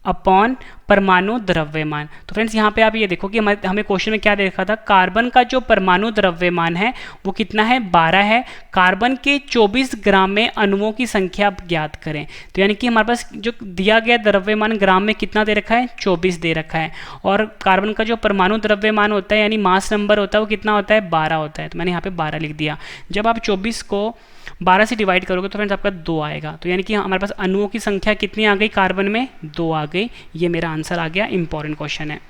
अपॉन परमाणु द्रव्यमान। तो फ्रेंड्स यहाँ पे आप ये देखो कि हमें क्वेश्चन में क्या देखा था, कार्बन का जो परमाणु द्रव्यमान है वो कितना है? 12 है। कार्बन के 24 ग्राम में अणुओं की संख्या ज्ञात करें। तो यानी कि हमारे पास जो दिया गया द्रव्यमान ग्राम में कितना दे रखा है? 24 दे रखा है। और कार्बन का जो परमाणु द्रव्यमान होता है यानी मास नंबर होता है वो कितना होता है? 12 होता है। तो मैंने यहाँ पे 12 लिख दिया। जब आप 24 को 12 से डिवाइड करोगे तो फ्रेंड्स आपका 2 आएगा। तो यानी कि हमारे पास अणुओं की संख्या कितनी आ गई कार्बन में? 2 आ गई। ये मेरा आंसर आ गया। इंपॉर्टेंट क्वेश्चन है।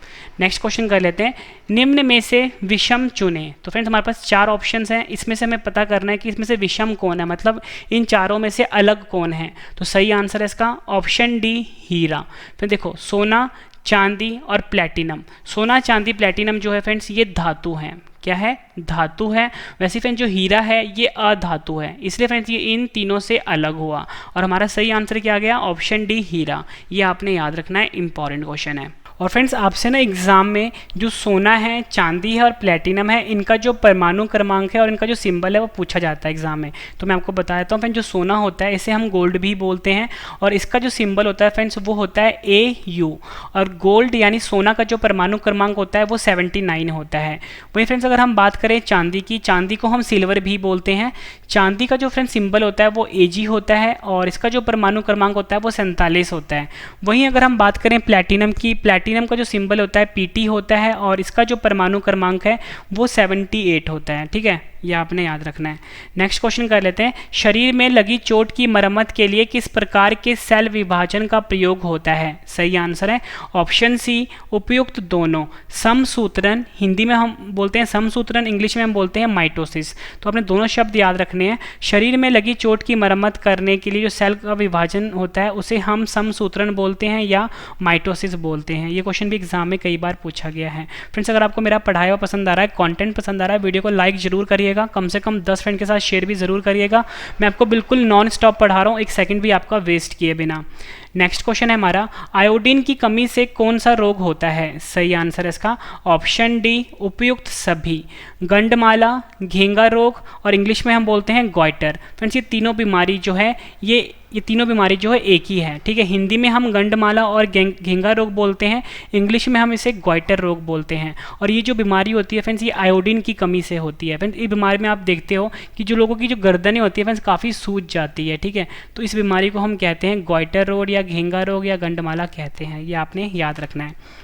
नेक्स्ट क्वेश्चन कर लेते हैं, निम्न में से विषम चुने। तो फ्रेंड्स हमारे पास 4 ऑप्शंस हैं, इसमें से हमें पता करना है कि इसमें से विषम कौन है, मतलब इन चारों में से अलग कौन है। तो सही आंसर है इसका ऑप्शन डी, हीरा। फिर देखो, सोना, चांदी और प्लेटिनम। सोना, चांदी, प्लेटिनम जो है फ्रेंड्स ये धातु हैं। क्या है? धातु है। वैसे फ्रेंड्स जो हीरा है ये अधातु है, इसलिए फ्रेंड्स ये इन तीनों से अलग हुआ। और हमारा सही आंसर क्या आ गया? ऑप्शन डी, हीरा। ये आपने याद रखना है, इंपॉर्टेंट क्वेश्चन है। और फ्रेंड्स आपसे ना एग्जाम में जो सोना है, चांदी है और प्लेटिनम है, इनका जो परमाणु क्रमांक है और इनका जो सिंबल है वो पूछा जाता है एग्जाम में। तो मैं आपको बता देता हूँ फ्रेंड्स, जो सोना होता है इसे हम गोल्ड भी बोलते हैं, और इसका जो सिंबल होता है फ्रेंड्स वो होता है AU। और गोल्ड यानी सोना का जो परमाणु क्रमांक होता है वो 79 होता है। वही फ्रेंड्स अगर हम बात करें चांदी की, चांदी को हम सिल्वर भी बोलते हैं। चांदी का जो फ्रेंड्स सिंबल होता है वो AG होता है, और इसका जो परमाणु क्रमांक होता है वो 47 होता है। वहीं अगर हम बात करें प्लेटिनम की, प्लेटिनम का जो सिंबल होता है PT होता है, और इसका जो परमाणु क्रमांक है वो 78 होता है। ठीक है, यह आपने याद रखना है। नेक्स्ट क्वेश्चन कर लेते हैं, शरीर में लगी चोट की मरम्मत के लिए किस प्रकार के सेल विभाजन का प्रयोग होता है? सही आंसर है ऑप्शन सी, उपयुक्त दोनों। समसूत्रण, हिंदी में हम बोलते हैं समसूत्रण, इंग्लिश में हम बोलते हैं माइटोसिस। तो आपने दोनों शब्द याद रखने हैं। शरीर में लगी चोट की मरम्मत करने के लिए जो सेल का विभाजन होता है उसे हम समसूत्रण बोलते हैं या माइटोसिस बोलते हैं। ये क्वेश्चन भी एग्जाम में कई बार पूछा गया है। फ्रेंड्स, अगर आपको मेरा पढ़ाया हुआ पसंद आ रहा है, कंटेंट पसंद आ रहा है, वीडियो को लाइक जरूर करिएगा, कम से कम 10 फ्रेंड के साथ शेयर भी जरूर करिएगा। मैं आपको बिल्कुल नॉन स्टॉप पढ़ा रहा हूँ, एक सेकंड भी आपका वेस्ट किए बिना। नेक्स्ट क्वेश्चन है हमारा, आयोडीन की कमी से कौन सा रोग होता है? सही आंसर है इसका ऑप्शन डी, उपयुक्त सभी। गंडमाला, घेंगा रोग और इंग्लिश में हम बोलते हैं गॉइटर। फ्रेंड्स, ये तीनों बीमारी जो है ये तीनों बीमारी जो है एक ही है, ठीक है। हिंदी में हम गंडमाला और घेंगा रोग बोलते हैं, इंग्लिश में हम इसे गॉइटर रोग बोलते हैं। और ये जो बीमारी होती है फ्रेंड्स, ये आयोडीन की कमी से होती है। फ्रेंड्स, इस बीमारी में आप देखते हो कि जो लोगों की जो गर्दनें होती है फ्रेंड्स काफ़ी सूज जाती है, ठीक है। तो इस बीमारी को हम कहते हैं गॉइटर रोग या घेंगा रोग या गंडमाला कहते हैं, ये आपने याद रखना है।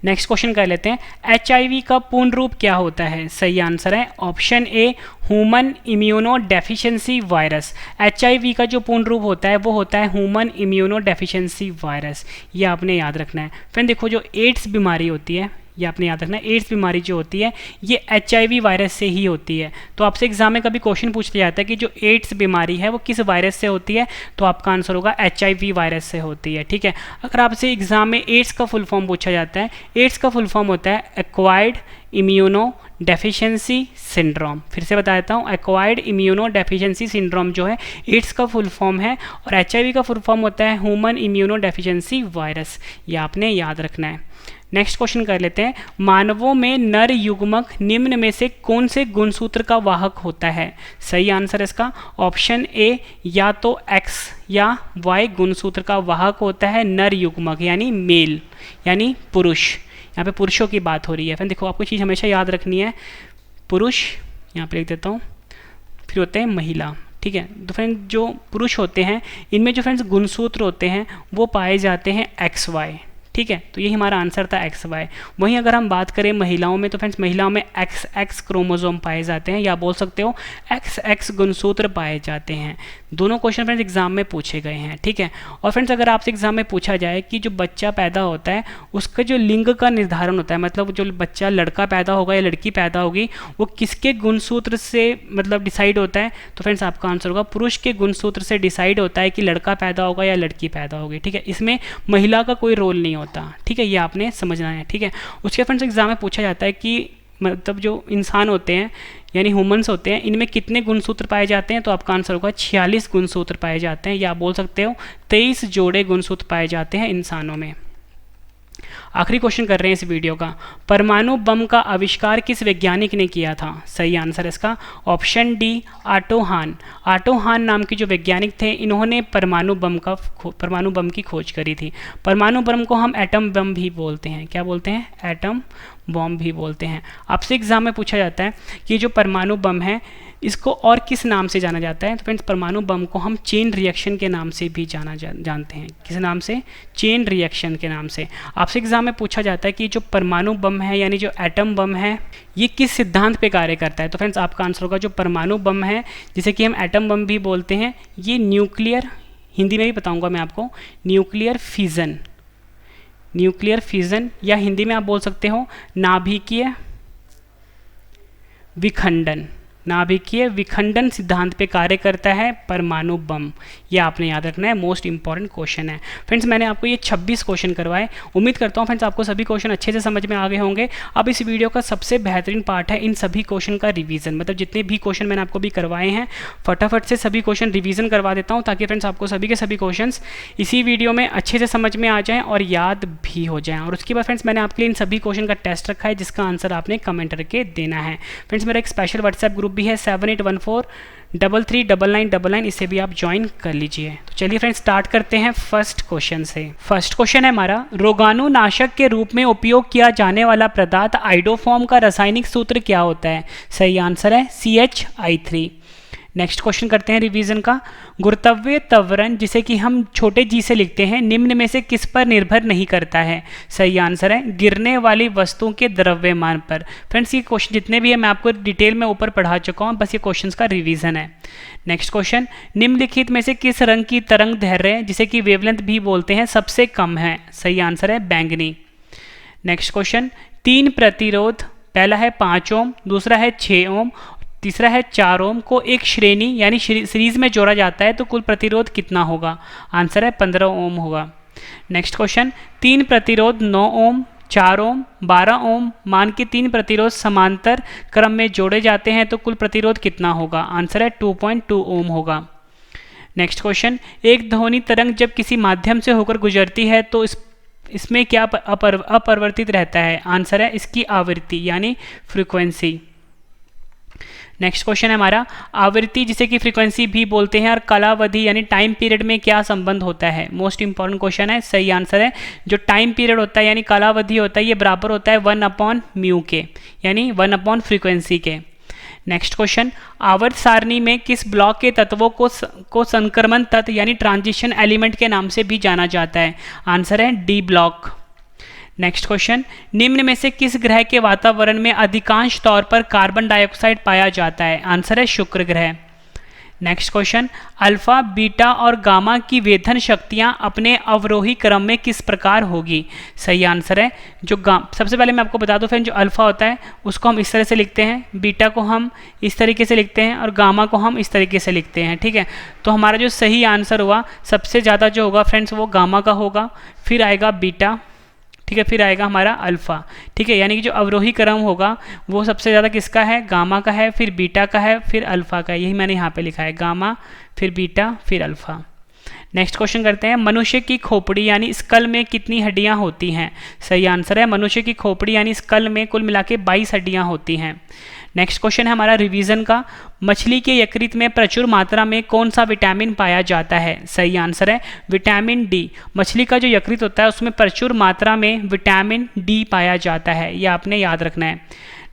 नेक्स्ट क्वेश्चन कर लेते हैं, HIV का पूर्ण रूप क्या होता है? सही आंसर है option A, human immuno deficiency virus. HIV का जो पूर्ण रूप होता है वो होता है ह्यूमन इम्यूनो डेफिशिएंसी वायरस, ये आपने याद रखना है। फ्रेंड देखो, जो एड्स बीमारी होती है ये आपने याद रखना है, एड्स बीमारी जो होती है ये HIV वायरस से ही होती है। तो आपसे एग्जाम में कभी क्वेश्चन पूछा जाता है कि जो एड्स बीमारी है वो किस वायरस से होती है, तो आपका आंसर होगा HIV वायरस से होती है, ठीक है। अगर आपसे एग्जाम में एड्स का फुल फॉर्म पूछा जाता है, एड्स का फुल फॉर्म होता है एक्वायर्ड इम्यूनो डेफिशिएंसी सिंड्रोम। फिर से बता देता हूँ, एक्वायर्ड इम्यूनो डेफिशिएंसी सिंड्रोम जो है एड्स का फुल फॉर्म है, और HIV का फुल फॉर्म होता है ह्यूमन इम्यूनो डेफिशिएंसी वायरस, ये आपने याद रखना है। नेक्स्ट क्वेश्चन कर लेते हैं, मानवों में नर युग्मक निम्न में से कौन से गुणसूत्र का वाहक होता है? सही आंसर इसका ऑप्शन ए, या तो X या Y गुणसूत्र का वाहक होता है नर युग्मक, यानी मेल यानी पुरुष। यहाँ पे पुरुषों की बात हो रही है। फिर देखो, आपको चीज़ हमेशा याद रखनी है, पुरुष यहाँ पे लिख देता हूँ, फिर होते हैं महिला, ठीक है। तो फ्रेंड जो पुरुष होते हैं इनमें जो फ्रेंड्स गुणसूत्र होते हैं वो पाए जाते हैं XY, ठीक है। तो यही हमारा आंसर था XY। वहीं अगर हम बात करें महिलाओं में, तो फ्रेंड्स महिलाओं में XX क्रोमोसोम पाए जाते हैं, या बोल सकते हो XX गुणसूत्र पाए जाते हैं। दोनों क्वेश्चन फ्रेंड्स एग्जाम में पूछे गए हैं, ठीक है। और फ्रेंड्स अगर आपसे एग्जाम में पूछा जाए कि जो बच्चा पैदा होता है उसका जो लिंग का निर्धारण होता है, मतलब जो बच्चा लड़का पैदा होगा या लड़की पैदा होगी वो किसके गुणसूत्र से मतलब डिसाइड होता है, तो फ्रेंड्स आपका आंसर होगा पुरुष के गुणसूत्र से डिसाइड होता है कि लड़का पैदा होगा या लड़की पैदा होगी, ठीक है। इसमें महिला का कोई रोल नहीं होता, ठीक है, ये आपने समझना है, ठीक है। उसके फ्रेंड्स एग्जाम में पूछा जाता है कि मतलब जो इंसान होते हैं यानी ह्यूमंस होते हैं इनमें कितने गुणसूत्र पाए जाते हैं, तो आपका आंसर होगा 46 गुणसूत्र पाए जाते हैं, या आप बोल सकते हो 23 जोड़े गुणसूत्र पाए जाते हैं इंसानों में। आखिरी क्वेश्चन कर रहे हैं इस वीडियो का, परमाणु बम का आविष्कार किस वैज्ञानिक ने किया था? सही आंसर इसका ऑप्शन डी, ऑटो हान। ऑटो हान नाम के जो वैज्ञानिक थे इन्होंने परमाणु बम की खोज करी थी। परमाणु बम को हम एटम बम भी बोलते हैं, क्या बोलते हैं? एटम बम भी बोलते हैं। आपसे एग्जाम में पूछा जाता है कि जो परमाणु बम है इसको और किस नाम से जाना जाता है, तो फ्रेंड्स परमाणु बम को हम चेन रिएक्शन के नाम से भी जानते हैं। किस नाम से? चेन रिएक्शन के नाम से। आपसे एग्जाम में पूछा जाता है कि जो परमाणु बम है यानी जो एटम बम है ये किस सिद्धांत पे कार्य करता है, तो फ्रेंड्स आपका आंसर होगा जो परमाणु बम है जिसे कि हम एटम बम भी बोलते हैं, ये न्यूक्लियर, हिंदी में भी बताऊँगा मैं आपको, न्यूक्लियर फिजन या हिंदी में आप बोल सकते हो नाभिकीय विखंडन सिद्धांत पे कार्य करता है परमाणु बम। ये आपने याद रखना है, मोस्ट इंपॉर्टेंट क्वेश्चन है। फ्रेंड्स मैंने आपको ये 26 क्वेश्चन करवाए, उम्मीद करता हूँ फ्रेंड्स आपको सभी क्वेश्चन अच्छे से समझ में आ गए होंगे। अब इस वीडियो का सबसे बेहतरीन पार्ट है इन सभी क्वेश्चन का रिवीजन, मतलब जितने भी क्वेश्चन मैंने आपको भी करवाए हैं फटाफट से सभी क्वेश्चन रिवीजन करवा देता हूँ, ताकि फ्रेंड्स आपको सभी के सभी क्वेश्चन इसी वीडियो में अच्छे से समझ में आ जाएँ और याद भी हो जाएँ। और उसके बाद फ्रेंड्स मैंने आपके लिए इन सभी क्वेश्चन का टेस्ट रखा है जिसका आंसर आपने कमेंट करके देना है। फ्रेंड्स मेरा एक स्पेशल व्हाट्सएप ग्रुप भी है 7814339999, इसे भी आप ज्वाइन कर लीजिए। तो चलिए फ्रेंड्स स्टार्ट करते हैं फर्स्ट क्वेश्चन से। फर्स्ट क्वेश्चन है हमारा, रोगाणुनाशक के रूप में उपयोग किया जाने वाला पदार्थ आइडोफॉर्म का रासायनिक सूत्र क्या होता है? सही आंसर है CH3। नेक्स्ट क्वेश्चन करते हैं रिवीजन का। गुरुत्वीय त्वरण जिसे कि हम छोटे जी से लिखते हैं निम्न में से किस पर निर्भर नहीं करता है? सही आंसर है गिरने वाली वस्तुओं के द्रव्यमान पर। फ्रेंड्स ये क्वेश्चन जितने भी है मैं आपको डिटेल में ऊपर पढ़ा चुका हूँ, बस ये क्वेश्चंस का रिवीजन है। नेक्स्ट क्वेश्चन, निम्नलिखित में से किस रंग की तरंग दैर्ध्य जिसे कि वेवलेंथ भी बोलते हैं सबसे कम है? सही आंसर है बैंगनी। नेक्स्ट क्वेश्चन, 3 प्रतिरोध, पहला है 5 ओम, दूसरा है 6 ओम, तीसरा है 4 ओम को एक श्रेणी यानी सीरीज में जोड़ा जाता है तो कुल प्रतिरोध कितना होगा? आंसर है 15 ओम होगा। नेक्स्ट क्वेश्चन, 3 प्रतिरोध 9 ओम, 4 ओम, 12 ओम मान के 3 प्रतिरोध समांतर क्रम में जोड़े जाते हैं तो कुल प्रतिरोध कितना होगा? आंसर है 2.2 ओम होगा। नेक्स्ट क्वेश्चन, एक ध्वनि तरंग जब किसी माध्यम से होकर गुजरती है तो इसमें क्या अपरिवर्तित रहता है? आंसर है इसकी आवृत्ति यानी फ्रीक्वेंसी। नेक्स्ट क्वेश्चन है हमारा, आवृत्ति जिसे कि फ्रीक्वेंसी भी बोलते हैं और कालावधि यानी टाइम पीरियड में क्या संबंध होता है? मोस्ट इंपॉर्टेंट क्वेश्चन है। सही आंसर है जो टाइम पीरियड होता है यानी कालावधि होता है ये बराबर होता है 1/μ के यानी 1/ फ्रीक्वेंसी के। नेक्स्ट क्वेश्चन, आवर्त सारणी में किस ब्लॉक के तत्वों को संक्रमण तत्व यानी ट्रांजिशन एलिमेंट के नाम से भी जाना जाता है? आंसर है डी ब्लॉक। नेक्स्ट क्वेश्चन, निम्न में से किस ग्रह के वातावरण में अधिकांश तौर पर कार्बन डाइऑक्साइड पाया जाता है? आंसर है शुक्र ग्रह। नेक्स्ट क्वेश्चन, अल्फा, बीटा और गामा की वेधन शक्तियां अपने अवरोही क्रम में किस प्रकार होगी? सही आंसर है जो सबसे पहले मैं आपको बता दूं फ्रेंड, जो अल्फा होता है उसको हम इस तरह से लिखते हैं, बीटा को हम इस तरीके से लिखते हैं और गामा को हम इस तरीके से लिखते हैं। ठीक है, तो हमारा जो सही आंसर हुआ सबसे ज़्यादा जो होगा फ्रेंड्स वो गामा का होगा, फिर आएगा बीटा, ठीक है, फिर आएगा हमारा अल्फ़ा। ठीक है, यानी कि जो अवरोही क्रम होगा वो सबसे ज़्यादा किसका है? गामा का है, फिर बीटा का है, फिर अल्फ़ा का है। यही मैंने यहाँ पे लिखा है, गामा फिर बीटा फिर अल्फ़ा। नेक्स्ट क्वेश्चन करते हैं, मनुष्य की खोपड़ी यानी स्कल में कितनी हड्डियाँ होती हैं? सही आंसर है मनुष्य की खोपड़ी यानी स्कल में कुल मिला के 22 हड्डियाँ होती हैं। नेक्स्ट क्वेश्चन है हमारा रिवीजन का, मछली के यकृत में प्रचुर मात्रा में कौन सा विटामिन पाया जाता है? सही आंसर है विटामिन डी। मछली का जो यकृत होता है उसमें प्रचुर मात्रा में विटामिन डी पाया जाता है, यह आपने याद रखना है।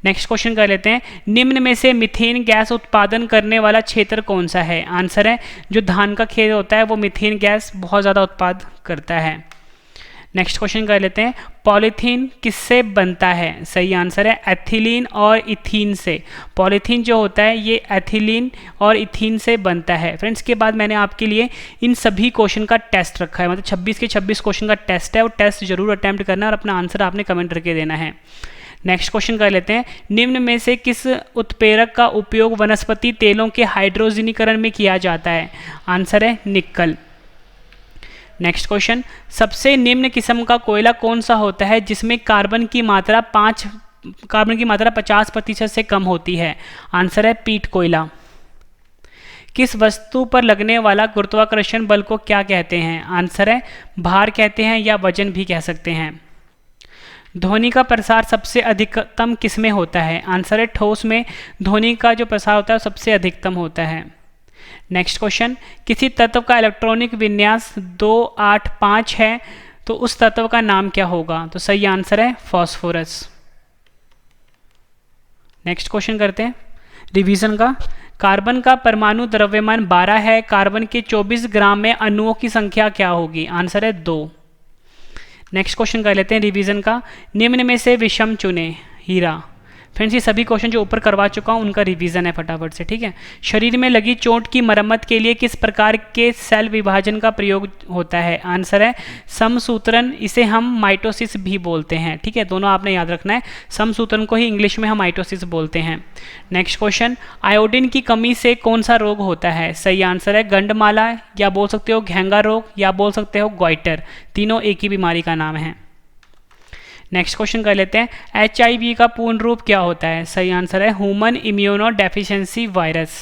नेक्स्ट क्वेश्चन कर लेते हैं, निम्न में से मीथेन गैस उत्पादन करने वाला क्षेत्र कौन सा है? आंसर है जो धान का खेत होता है वो मीथेन गैस बहुत ज़्यादा उत्पादन करता है। नेक्स्ट क्वेश्चन कर लेते हैं, पॉलीथीन किससे बनता है? सही आंसर है एथिलीन और इथीन से। पॉलीथीन जो होता है ये एथिलीन और इथीन से बनता है। फ्रेंड्स के बाद मैंने आपके लिए इन सभी क्वेश्चन का टेस्ट रखा है, मतलब 26 के 26 क्वेश्चन का टेस्ट है, वो टेस्ट जरूर अटैम्प्ट करना है और अपना आंसर आपने कमेंट करके देना है। नेक्स्ट क्वेश्चन कर लेते हैं, निम्न में से किस उत्प्रेरक का उपयोग वनस्पति तेलों के हाइड्रोजनीकरण में किया जाता है? आंसर है निकल। नेक्स्ट क्वेश्चन, सबसे निम्न किस्म का कोयला कौन सा होता है जिसमें कार्बन की मात्रा 50% से कम होती है? आंसर है पीट कोयला। किस वस्तु पर लगने वाला गुरुत्वाकर्षण बल को क्या कहते हैं? आंसर है भार कहते हैं या वजन भी कह सकते हैं। ध्वनि का प्रसार सबसे अधिकतम किस में होता है? आंसर है ठोस में ध्वनि का जो प्रसार होता है वो सबसे अधिकतम होता है। नेक्स्ट क्वेश्चन, किसी तत्व का इलेक्ट्रॉनिक विन्यास 285 है तो उस तत्व का नाम क्या होगा? तो सही आंसर है फास्फोरस। नेक्स्ट क्वेश्चन करते हैं रिवीजन का, कार्बन का परमाणु द्रव्यमान 12 है, कार्बन के 24 ग्राम में अणुओं की संख्या क्या होगी? आंसर है 2। नेक्स्ट क्वेश्चन कर लेते हैं रिवीजन का, निम्न में से विषम चुने। हीरा। फ्रेंड्स ये सभी क्वेश्चन जो ऊपर करवा चुका हूँ उनका रिवीजन है फटाफट से, ठीक है। शरीर में लगी चोट की मरम्मत के लिए किस प्रकार के सेल विभाजन का प्रयोग होता है? आंसर है समसूत्रण, इसे हम माइटोसिस भी बोलते हैं, ठीक है। दोनों आपने याद रखना है, समसूत्रण को ही इंग्लिश में हम माइटोसिस बोलते हैं। नेक्स्ट क्वेश्चन, आयोडीन की कमी से कौन सा रोग होता है? सही आंसर है गंडमाला, या बोल सकते हो घेंगा रोग, या बोल सकते हो ग्वाइटर, तीनों एक ही बीमारी का नाम है। नेक्स्ट क्वेश्चन कर लेते हैं, HIV का पूर्ण रूप क्या होता है? सही आंसर है human immuno deficiency virus.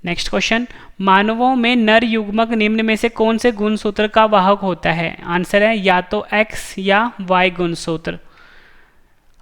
Next question, मानवों में नर युग्मक निम्न में से कौन से गुणसूत्र का वाहक होता है? आंसर है या तो X या Y गुणसूत्र।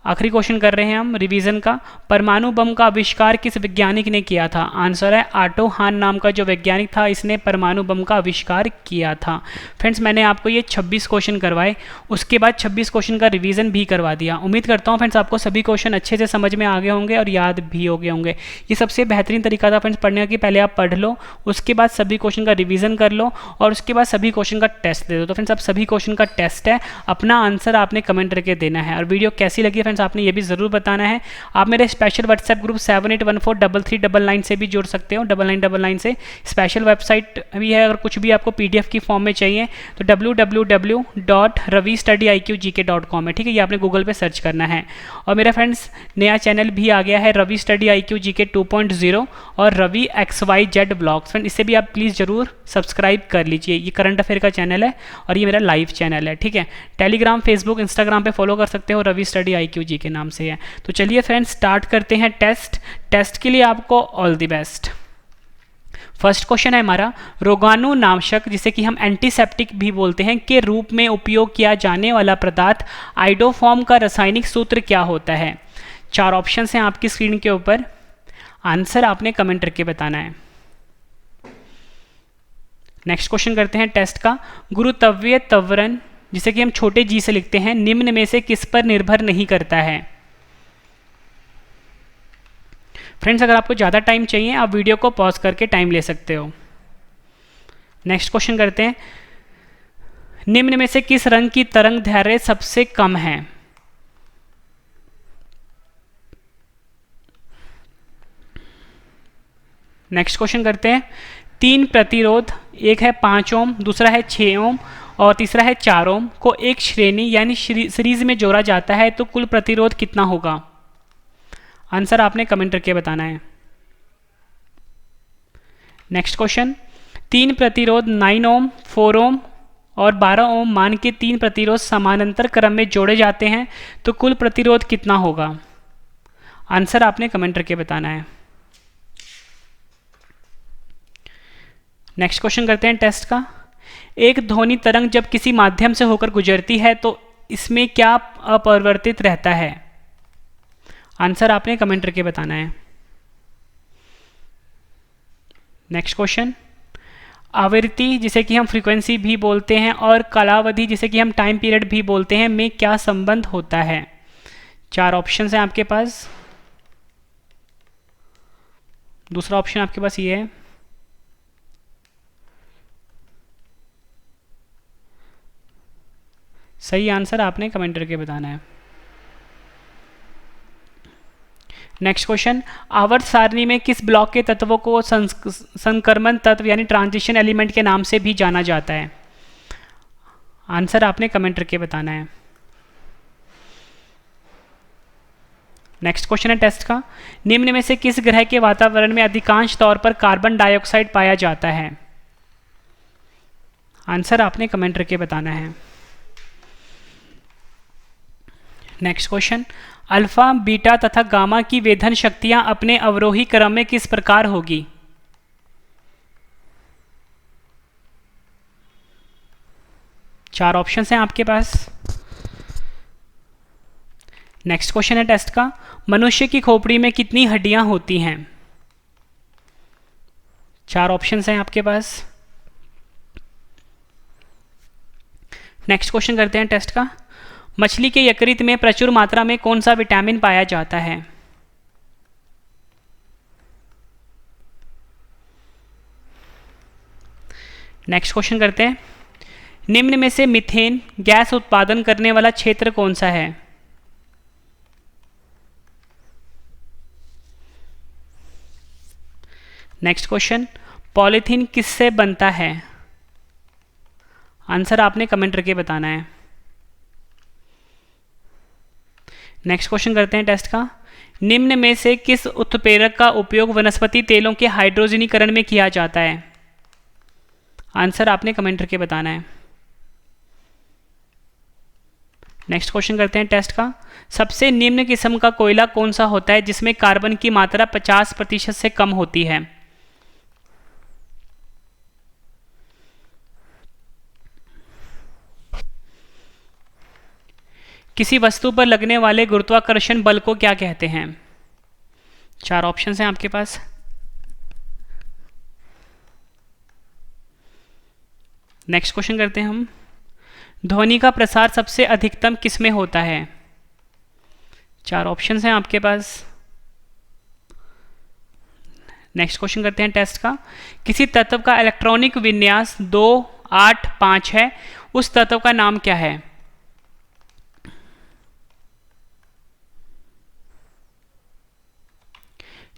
आखिरी क्वेश्चन कर रहे हैं हम रिवीजन का। परमाणु बम का आविष्कार किस वैज्ञानिक ने किया था? आंसर है ऑटो हान नाम का जो वैज्ञानिक था, इसने परमाणु बम का आविष्कार किया था। फ्रेंड्स, मैंने आपको ये 26 क्वेश्चन करवाए, उसके बाद 26 क्वेश्चन का रिवीजन भी करवा दिया। उम्मीद करता हूँ फ्रेंड्स आपको सभी क्वेश्चन अच्छे से समझ में आ गए होंगे और याद भी हो गए होंगे। ये सबसे बेहतरीन तरीका था फ्रेंड्स पढ़ने का, पहले आप पढ़ लो, उसके बाद सभी क्वेश्चन का रिवीजन कर लो और उसके बाद सभी क्वेश्चन का टेस्ट दे दो। तो फ्रेंड्स अब सभी क्वेश्चन का टेस्ट है, अपना आंसर आपने कमेंट करके देना है। और वीडियो कैसी लगी फ्रेंड्स आपने ये भी ज़रूर बताना है। आप मेरे स्पेशल व्हाट्सएप ग्रुप 78143399 से भी जुड़ सकते हो, 9999 से। स्पेशल वेबसाइट भी है, अगर कुछ भी आपको PDF की फॉर्म में चाहिए तो www.ravistudiiqgk.com है, ठीक है, ये आपने गूगल पे सर्च करना है। और मेरा फ्रेंड्स नया चैनल भी आ गया है, रवि स्टडी IQ GK 2.0 और रवि XYZ ब्लॉग्स। फ्रेंड इससे भी आप प्लीज़ ज़रूर सब्सक्राइब कर लीजिए। ये करंट अफेयर का चैनल है और ये मेरा लाइव चैनल है, ठीक है। टेलीग्राम, फेसबुक, इंस्टाग्राम पे फॉलो कर सकते हो, रवि स्टडी IQ GK के नाम से है। तो चलिए फ्रेंड्स स्टार्ट करते हैं टेस्ट के लिए आपको all the best. First question है हमारा, रोगाणुनाशक जिसे कि हम एंटीसेप्टिक भी बोलते हैं के रूप में उपयोग किया जाने वाला पदार्थ आइडोफॉर्म का रासायनिक सूत्र क्या होता है? 4 ऑप्शंस हैं आपकी स्क्रीन के ऊपर, आंसर आपने कमेंट करके बताना है। नेक्स्ट क्वेश्चन करते हैं टेस्ट का, गुरुत्वीय त्वरण जिसे कि हम छोटे g से लिखते हैं, निम्न में से किस पर निर्भर नहीं करता है? फ्रेंड्स अगर आपको ज़्यादा टाइम चाहिए आप वीडियो को पॉज करके टाइम ले सकते हो। नेक्स्ट क्वेश्चन करते हैं, निम्न में से किस रंग की तरंग दैर्ध्य सबसे कम है? नेक्स्ट क्वेश्चन करते हैं, 3 प्रतिरोध, एक है 5 ओम, दूसरा है 6 ओम और तीसरा है 4 ओम को एक श्रेणी यानी सीरीज में जोड़ा जाता है तो कुल प्रतिरोध कितना होगा? आंसर आपने कमेंट करके बताना है। नेक्स्ट क्वेश्चन, 3 प्रतिरोध 9 ओम, 4 ओम और 12 ओम मान के 3 प्रतिरोध समानांतर क्रम में जोड़े जाते हैं तो कुल प्रतिरोध कितना होगा? आंसर आपने कमेंट करके बताना है। नेक्स्ट क्वेश्चन करते हैं टेस्ट का, एक ध्वनि तरंग जब किसी माध्यम से होकर गुजरती है तो इसमें क्या अपरिवर्तित रहता है? आंसर आपने कमेंट करके बताना है। नेक्स्ट क्वेश्चन, आवृत्ति जिसे कि हम फ्रीक्वेंसी भी बोलते हैं और कालावधि जिसे कि हम टाइम पीरियड भी बोलते हैं में क्या संबंध होता है? 4 ऑप्शंस हैं आपके पास, दूसरा ऑप्शन आपके पास ये है, सही आंसर आपने कमेंट करके बताना है। नेक्स्ट क्वेश्चन, आवर्त सारणी में किस ब्लॉक के तत्वों को संक्रमण तत्व यानी ट्रांजिशन एलिमेंट के नाम से भी जाना जाता है? आंसर आपने कमेंट करके बताना है। नेक्स्ट क्वेश्चन है टेस्ट का, निम्न में से किस ग्रह के वातावरण में अधिकांश तौर पर कार्बन डाइऑक्साइड पाया जाता है? आंसर आपने कमेंट करके बताना है। नेक्स्ट क्वेश्चन, अल्फा, बीटा तथा गामा की वेधन शक्तियां अपने अवरोही क्रम में किस प्रकार होगी? चार ऑप्शंस हैं आपके पास। नेक्स्ट क्वेश्चन है टेस्ट का, मनुष्य की खोपड़ी में कितनी हड्डियां होती हैं? 4 ऑप्शंस हैं आपके पास। नेक्स्ट क्वेश्चन करते हैं टेस्ट का, मछली के यकृत में प्रचुर मात्रा में कौन सा विटामिन पाया जाता है? नेक्स्ट क्वेश्चन करते हैं, निम्न में से मीथेन गैस उत्पादन करने वाला क्षेत्र कौन सा है? नेक्स्ट क्वेश्चन, पॉलीथीन किससे बनता है? आंसर आपने कमेंट करके बताना है। नेक्स्ट क्वेश्चन करते हैं टेस्ट का, निम्न में से किस उत्प्रेरक का उपयोग वनस्पति तेलों के हाइड्रोजनीकरण में किया जाता है? आंसर आपने कमेंट करके बताना है। नेक्स्ट क्वेश्चन करते हैं टेस्ट का, सबसे निम्न किस्म का कोयला कौन सा होता है जिसमें कार्बन की मात्रा 50% से कम होती है? किसी वस्तु पर लगने वाले गुरुत्वाकर्षण बल को क्या कहते हैं? 4 ऑप्शन हैं आपके पास। नेक्स्ट क्वेश्चन करते हैं हम। ध्वनि का प्रसार सबसे अधिकतम किसमें होता है? 4 ऑप्शन हैं आपके पास। नेक्स्ट क्वेश्चन करते हैं टेस्ट का। किसी तत्व का इलेक्ट्रॉनिक विन्यास 2, 8, 5 है, उस तत्व का नाम क्या है?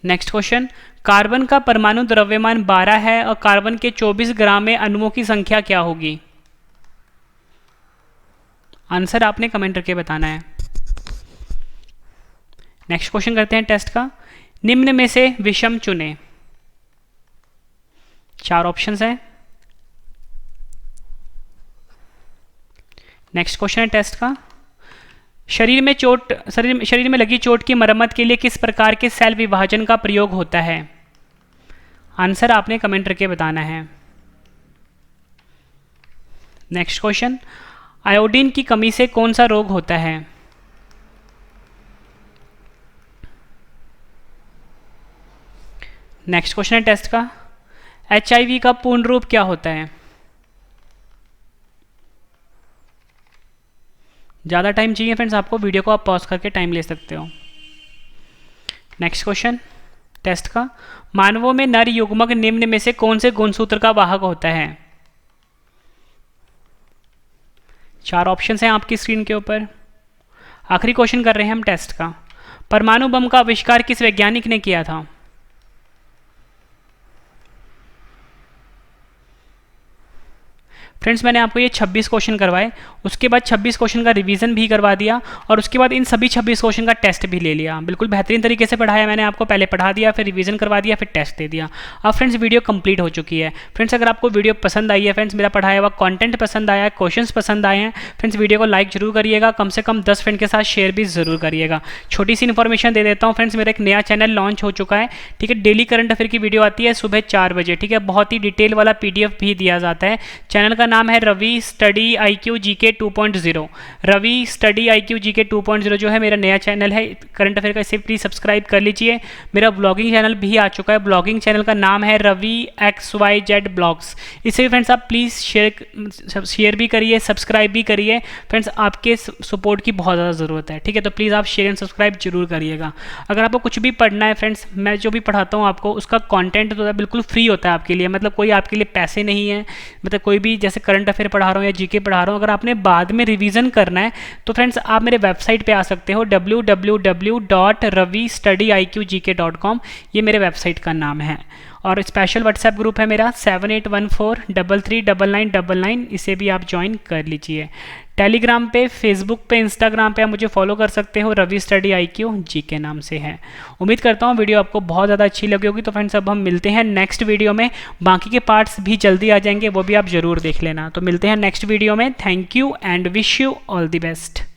नेक्स्ट क्वेश्चन, कार्बन का परमाणु द्रव्यमान 12 है और कार्बन के 24 ग्राम में अणुओं की संख्या क्या होगी? आंसर आपने कमेंट करके बताना है। नेक्स्ट क्वेश्चन करते हैं टेस्ट का। निम्न में से विषम चुने। 4 ऑप्शंस हैं। नेक्स्ट क्वेश्चन है टेस्ट का। शरीर में लगी चोट की मरम्मत के लिए किस प्रकार के सेल विभाजन का प्रयोग होता है? आंसर आपने कमेंट करके बताना है। नेक्स्ट क्वेश्चन, आयोडीन की कमी से कौन सा रोग होता है? नेक्स्ट क्वेश्चन है टेस्ट का। HIV का पूर्ण रूप क्या होता है? ज़्यादा टाइम चाहिए फ्रेंड्स आपको, वीडियो को आप पॉज करके टाइम ले सकते हो। नेक्स्ट क्वेश्चन टेस्ट का। मानवों में नर युग्मक निम्न में से कौन से गुणसूत्र का वाहक होता है? 4 ऑप्शंस हैं आपकी स्क्रीन के ऊपर। आखिरी क्वेश्चन कर रहे हैं हम टेस्ट का। परमाणु बम का आविष्कार किस वैज्ञानिक ने किया था? फ्रेंड्स मैंने आपको ये 26 क्वेश्चन करवाए, उसके बाद 26 क्वेश्चन का रिवीजन भी करवा दिया और उसके बाद इन सभी 26 क्वेश्चन का टेस्ट भी ले लिया। बिल्कुल बेहतरीन तरीके से पढ़ाया मैंने आपको, पहले पढ़ा दिया, फिर रिवीजन करवा दिया, फिर टेस्ट दे दिया। अब फ्रेंड्स वीडियो कंप्लीट हो चुकी है। फ्रेंड्स अगर आपको वीडियो पसंद आई है, फ्रेंड्स मेरा पढ़ाया हुआ कंटेंट पसंद आया है, क्वेश्चन पसंद आए हैं, फ्रेंड्स वीडियो को लाइक जरूर करिएगा, कम से कम 10 फ्रेंड के साथ शेयर भी जरूर करिएगा। छोटी सी इन्फॉर्मेशन दे देता हूँ फ्रेंड्स, मेरा एक नया चैनल लॉन्च हो चुका है, ठीक है। डेली करंट अफेयर की वीडियो आती है सुबह 4 बजे, ठीक है। बहुत ही डिटेल वाला PDF भी दिया जाता है। चैनल का नाम है Ravi study IQ GK 2.0। Ravi study IQ GK 2.0 जो है मेरा नया चैनल है करंट अफेयर का, इसे प्लीज सब्सक्राइब कर लीजिए। मेरा ब्लॉगिंग चैनल भी आ चुका है, ब्लॉगिंग चैनल का नाम है रवि XYZ ब्लॉग्स। इसे भी फ्रेंड्स आप प्लीज़ शेयर भी करिए, सब्सक्राइब भी करिए। फ्रेंड्स आपके सपोर्ट की बहुत ज़्यादा ज़रूरत है, ठीक है। तो प्लीज़ आप शेयर एंड सब्सक्राइब जरूर करिएगा। अगर आपको कुछ भी पढ़ना है फ्रेंड्स, मैं जो भी पढ़ाता हूँ आपको उसका कंटेंट तो बिल्कुल फ्री होता है आपके लिए, मतलब कोई आपके लिए पैसे नहीं है। मतलब कोई भी जैसे करंट अफेयर पढ़ा रहा हूँ या GK पढ़ा रहा हूँ, अगर आपने बाद में रिवीजन करना है तो फ्रेंड्स आप मेरे वेबसाइट पे आ सकते हो www.ravistudyIQgk.com। ये मेरे वेबसाइट का नाम है। और स्पेशल व्हाट्सएप ग्रुप है मेरा 7814339999, इसे भी आप ज्वाइन कर लीजिए। टेलीग्राम पे, फेसबुक पे, इंस्टाग्राम पे आप मुझे फॉलो कर सकते हो, रवि स्टडी IQ GK नाम से है। उम्मीद करता हूँ वीडियो आपको बहुत ज़्यादा अच्छी लगी होगी। तो फ्रेंड्स अब हम मिलते हैं नेक्स्ट वीडियो में, बाकी के पार्ट्स भी जल्दी आ जाएंगे, वो भी आप ज़रूर देख लेना। तो मिलते हैं नेक्स्ट वीडियो में। Thank you and wish you all the best.